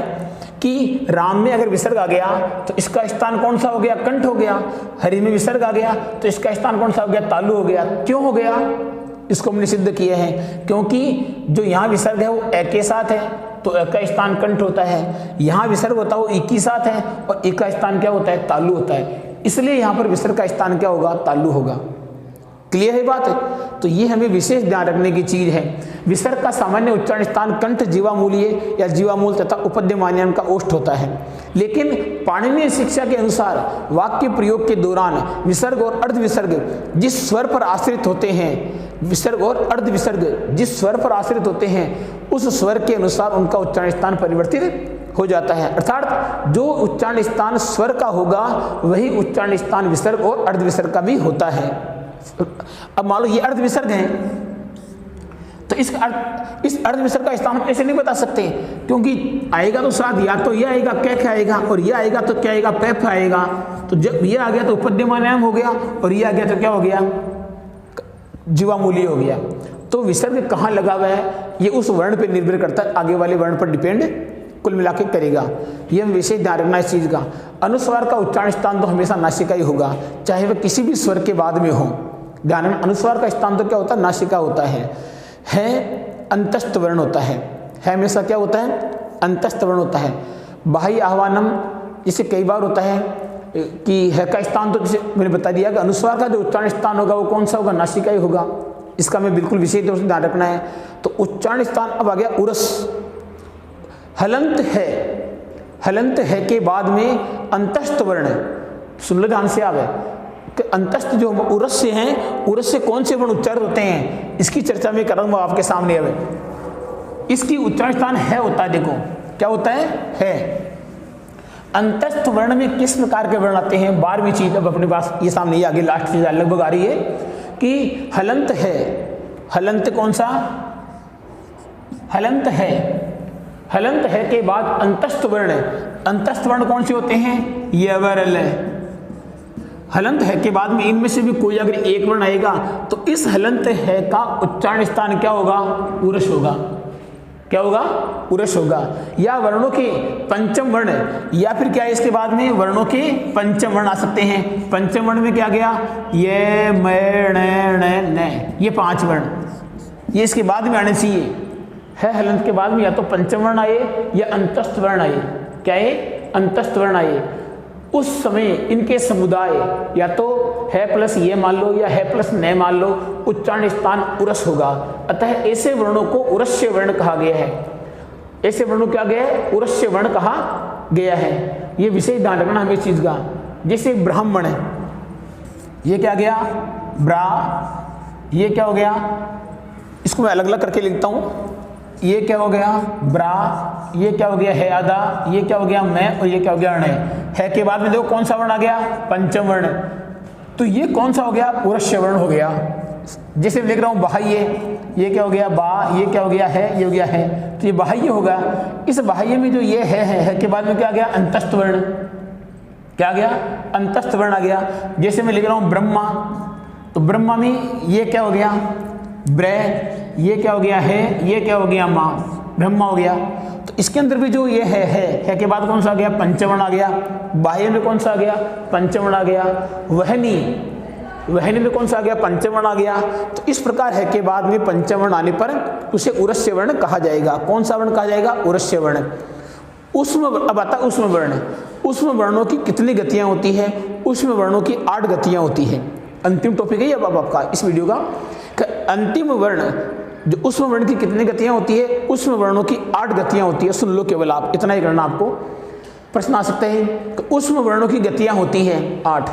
कि राम में अगर विसर्ग आ गया तो इसका स्थान कौन सा हो गया? कंठ हो गया। हरि में विसर्ग आ गया तो इसका स्थान कौन सा हो गया? तालु हो गया। क्यों हो गया? इसको हमने सिद्ध किया है, क्योंकि जो यहाँ विसर्ग है वो ए के साथ है, तो ए का स्थान कंठ होता है। यहाँ विसर्ग होता है वो ई के साथ है और ई का स्थान क्या होता है? तालु होता है। इसलिए यहाँ पर विसर्ग का स्थान क्या होगा? तालु होगा। क्लियर है बात? तो ये हमें विशेष ध्यान रखने की चीज है। विसर्ग का सामान्य उच्चारण स्थान कंठ, जीवामूलीय या जीवामूल तथा उपद्यमान्यान का ओष्ठ होता है, लेकिन पाणिनीय शिक्षा के अनुसार वाक्य प्रयोग के दौरान विसर्ग और अर्ध विसर्ग जिस स्वर पर आश्रित होते हैं, विसर्ग और अर्ध विसर्ग जिस स्वर पर आश्रित होते हैं उस स्वर के अनुसार उनका उच्चारण स्थान परिवर्तित हो जाता है। अर्थात जो उच्चारण स्थान स्वर का होगा वही उच्चारण स्थान विसर्ग और अर्ध विसर्ग का भी होता है। अब मान लो ये अर्ध विसर्ग है, तो इस अर्ध विसर्ग का स्थान हम ऐसे नहीं बता सकते, क्योंकि आएगा तो साथ या तो ये आएगा कै आएगा, और ये आएगा तो क्या आएगा? पैफ आएगा। तो जब ये आ गया तो उपद्यमान्याम हो गया, और ये आ गया तो क्या हो गया? जीवामूलीय हो गया। तो विसर्ग कहाँ लगा हुआ है ये उस वर्ण पर निर्भर करता है, आगे वाले वर्ण पर डिपेंड कुल मिला के करेगा। ये हम विशेष ध्यान रखना इस चीज का। अनुस्वार का उच्चारण स्थान तो हमेशा नासिका ही होगा, चाहे वह किसी भी स्वर के बाद में हो। ध्यान रखना, अनुस्वार का स्थान तो क्या होता है? नासिका होता है अंतस्थ वर्ण होता है हमेशा क्या होता है? अंतस्थ वर्ण होता है। बाह्य आह्वानम, जैसे कई बार होता है कि है का स्थान, तो जैसे मैंने बता दिया कि अनुस्वार का जो उच्चारण स्थान होगा वो कौन सा होगा, नासिका ही होगा। इसका मैं बिल्कुल विशेष तौर से ध्यान रखना है। तो उच्चारण स्थान अब आ गया उरस। हलंत है, हलंत है के बाद में अंतस्थ वर्ण, सुन लो ध्यान से आवे कि अंतस्थ जो उरस से हैं, उरस से कौन से वर्ण उच्चारित होते हैं, इसकी चर्चा मैं कर रहा हूँ आपके सामने। आवे इसकी उच्चारण स्थान है होता है, देखो क्या होता है। अंतस्थ वर्ण में किस प्रकार के वर्ण आते हैं, 12वीं चीज अब अपने पास ये सामने, ये आगे लास्ट चीज लगभग आ रही है कि हलंत है। हलंत कौन सा, हलंत है, हलंत है के बाद अंतस्थ वर्ण, अंतस्थ वर्ण कौन से होते हैं, ये अवरल है। हलंत है के बाद में इनमें से भी कोई अगर एक वर्ण आएगा तो इस हलंत है का उच्चारण स्थान क्या होगा, उरस होगा। क्या होगा, उरस होगा। या वर्णों के पंचम वर्ण, या फिर क्या है इसके बाद में वर्णों के पंचम वर्ण आ सकते हैं। पंचम वर्ण में क्या गया, ये मैं न, ये 5 वर्ण, ये इसके बाद में आने चाहिए। है हलंत के बाद में या तो पंचम वर्ण आए या अंतस्थ वर्ण आए। क्या है, अंतस्थ वर्ण आए। उस समय इनके समुदाय या तो है प्लस ये मान लो या है प्लस न मान लो, उच्चारण स्थान उरस होगा। अतः ऐसे वर्णों को उरस्य वर्ण कहा गया है। ऐसे वर्णों क्या गया है, उरस्य वर्ण कहा गया है। ये विशेष ध्यान रखना हमें इस चीज का। जैसे ब्राह्मण है, ये क्या गया, ब्रा, ये क्या हो गया, इसको मैं अलग अलग करके लिखता हूं। ये क्या हो गया, ब्रा, ये क्या हो गया है आधा, ये क्या हो गया मैं, और ये क्या हो गया अर्ण। है के बाद में देखो कौन सा वर्ण आ गया, पंचम वर्ण। तो ये कौन सा हो गया, उरस्य वर्ण हो गया। जैसे लिख रहा हूं बाह्य, ये क्या हो गया बा, ये क्या हो गया है, ये हो गया है, तो ये बाह्य होगा। इस बाह्य में जो ये है के बाद में क्या आ गया, अंतस्थ वर्ण। क्या आ गया, अंतस्थ वर्ण आ गया। जैसे मैं लिख रहा हूं ब्रह्मा, तो ब्रह्मा में ये क्या हो गया, ब्रह, ये क्या हो गया है, ये क्या हो गया मां, ब्रह्मा हो गया। तो इसके अंदर भी जो ये है के बाद कौन सा आ गया, पंचवर्ण आ गया। बाह्य में कौन सा आ गया, पंचवर्ण आ गया। वहनी, वहनी में कौन सा आ गया, पंचवर्ण आ गया। तो इस प्रकार है के बाद में पंचवर्ण आने पर उसे उरस्य वर्ण कहा जाएगा। कौन सा वर्ण कहा जाएगा, उरस्य वर्ण। उष्म, अब आता उष्म वर्ण। उष्म वर्णों की कितनी गतियां होती है, उष्म वर्णों की 8 गतियां होती है। अंतिम टॉपिक है अब आपका इस वीडियो का, अंतिम वर्ण जो उष्म वर्ण की कितनी गतियां होती है, उष्म वर्णों की 8 गतियां होती है। सुन लो केवल आप, इतना ही करना आपको। प्रश्न आ सकता है कि उष्म वर्णों की गतियां होती हैं 8।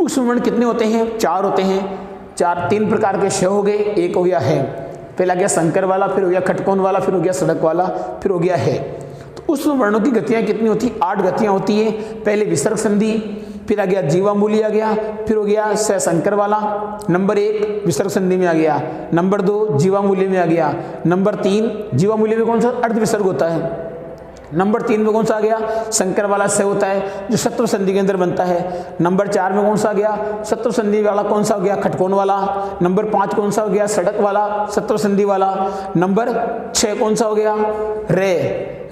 उष्म वर्ण कितने होते हैं, 4 होते हैं। 4, 3 प्रकार के श हो गए, एक हो गया है, पहला गया संकर वाला, फिर हो गया खटकोन वाला, फिर हो गया सड़क वाला, फिर हो गया है। तो उष्म वर्णों की गतियां कितनी होती है, 8 गतियां होती है। पहले विसर्ग संधि, फिर आ गया जीवामूली आ गया, फिर हो गया स संकर वाला। नंबर 1 विसर्ग संधि में आ गया, नंबर 2 जीवामूल्य में आ गया, नंबर 3 जीवामूल्य में कौन सा, अर्ध विसर्ग होता है। नंबर 3 में कौन सा आ गया, संकर वाला स होता है जो सत्व संधि के अंदर बनता है। नंबर 4 में कौन सा आ गया, सत्व संधि वाला कौन सा हो गया, खटकोन वाला। नंबर 5 कौन सा हो गया, सड़क वाला, सत्व संधि वाला। नंबर 6 कौन सा हो गया,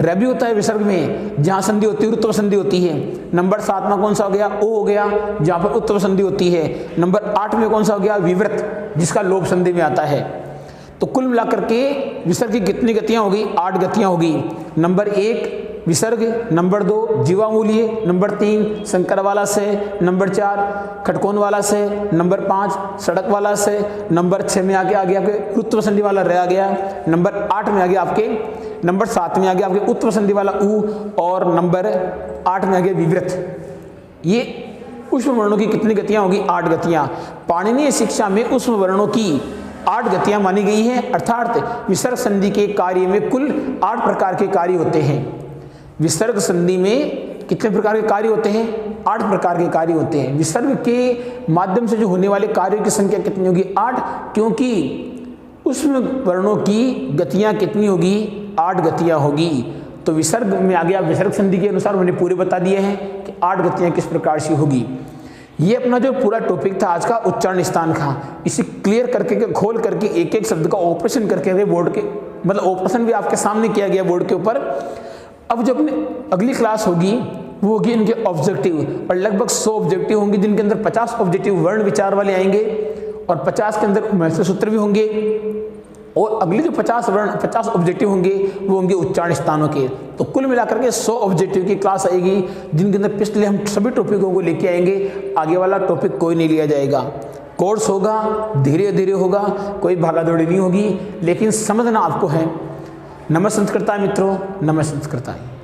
रे भी होता है विसर्ग में, जहां संधि होती है उत्तव संधि होती है। नंबर 7 में कौन सा हो गया, ओ हो गया, जहां पर उत्तव संधि होती है। नंबर 8 में कौन सा हो गया, विवृत, जिसका लोप संधि में आता है। तो कुल मिलाकर के विसर्ग की कितनी गतियां होगी, 8 गतियां होगी। नंबर 1 विसर्ग, नंबर 2 जीवामूल्य, नंबर 3 संकर वाला से, नंबर 4 खटकोन वाला से, नंबर 5 सड़क वाला से, नंबर 6 में आगे आ गया आपके उत्तव संधि वाला रे आ गया, नंबर 8 में आ गया आपके, नंबर 7 में आ गया आपके उत्तव संधि वाला ऊ, और नंबर 8 में आ गया विवृत। ये उष्म वर्णों की कितनी गतियां होगी, 8 गतियां। पाणिनीय शिक्षा में उष्म वर्णों की 8 गतियां मानी गई हैं, अर्थात विसर्ग संधि के कार्य में कुल 8 प्रकार के कार्य होते हैं। विसर्ग संधि में कितने प्रकार के कार्य होते हैं, 8 प्रकार के कार्य होते हैं। विसर्ग के माध्यम से जो होने वाले कार्यों की संख्या कितनी होगी, 8, क्योंकि उष्म वर्णों की गतियां कितनी होगी, 8 गतियां होगी। तो विसर्ग में आ गया, विसर्ग संधि के अनुसार मैंने पूरे बता दिए हैं कि 8 गतियां किस प्रकार से होगी। ये अपना जो पूरा टॉपिक था आज का उच्चारण स्थान का, इसे क्लियर करके खोल करके एक एक शब्द का ऑपरेशन करके हुए बोर्ड के, मतलब ऑपरेशन भी आपके सामने किया गया बोर्ड के ऊपर। अब जो अपनी अगली क्लास होगी वो होगी इनके ऑब्जेक्टिव, और लगभग 100 ऑब्जेक्टिव होंगे, जिनके अंदर 50 ऑब्जेक्टिव वर्ण विचार वाले आएंगे और 50 के अंदर महत्व सूत्र भी होंगे, और अगले जो 50 ऑब्जेक्टिव होंगे वो होंगे उच्चारण स्थानों के। तो कुल मिलाकर के 100 ऑब्जेक्टिव की क्लास आएगी, जिनके अंदर पिछले हम सभी टॉपिकों को लेके आएंगे। आगे वाला टॉपिक कोई नहीं लिया जाएगा। कोर्स होगा, धीरे धीरे होगा, कोई भागा दौड़ी नहीं होगी, लेकिन समझना आपको है। नमस्ते संस्कृताय मित्रों, नमस्ते संस्कृताय।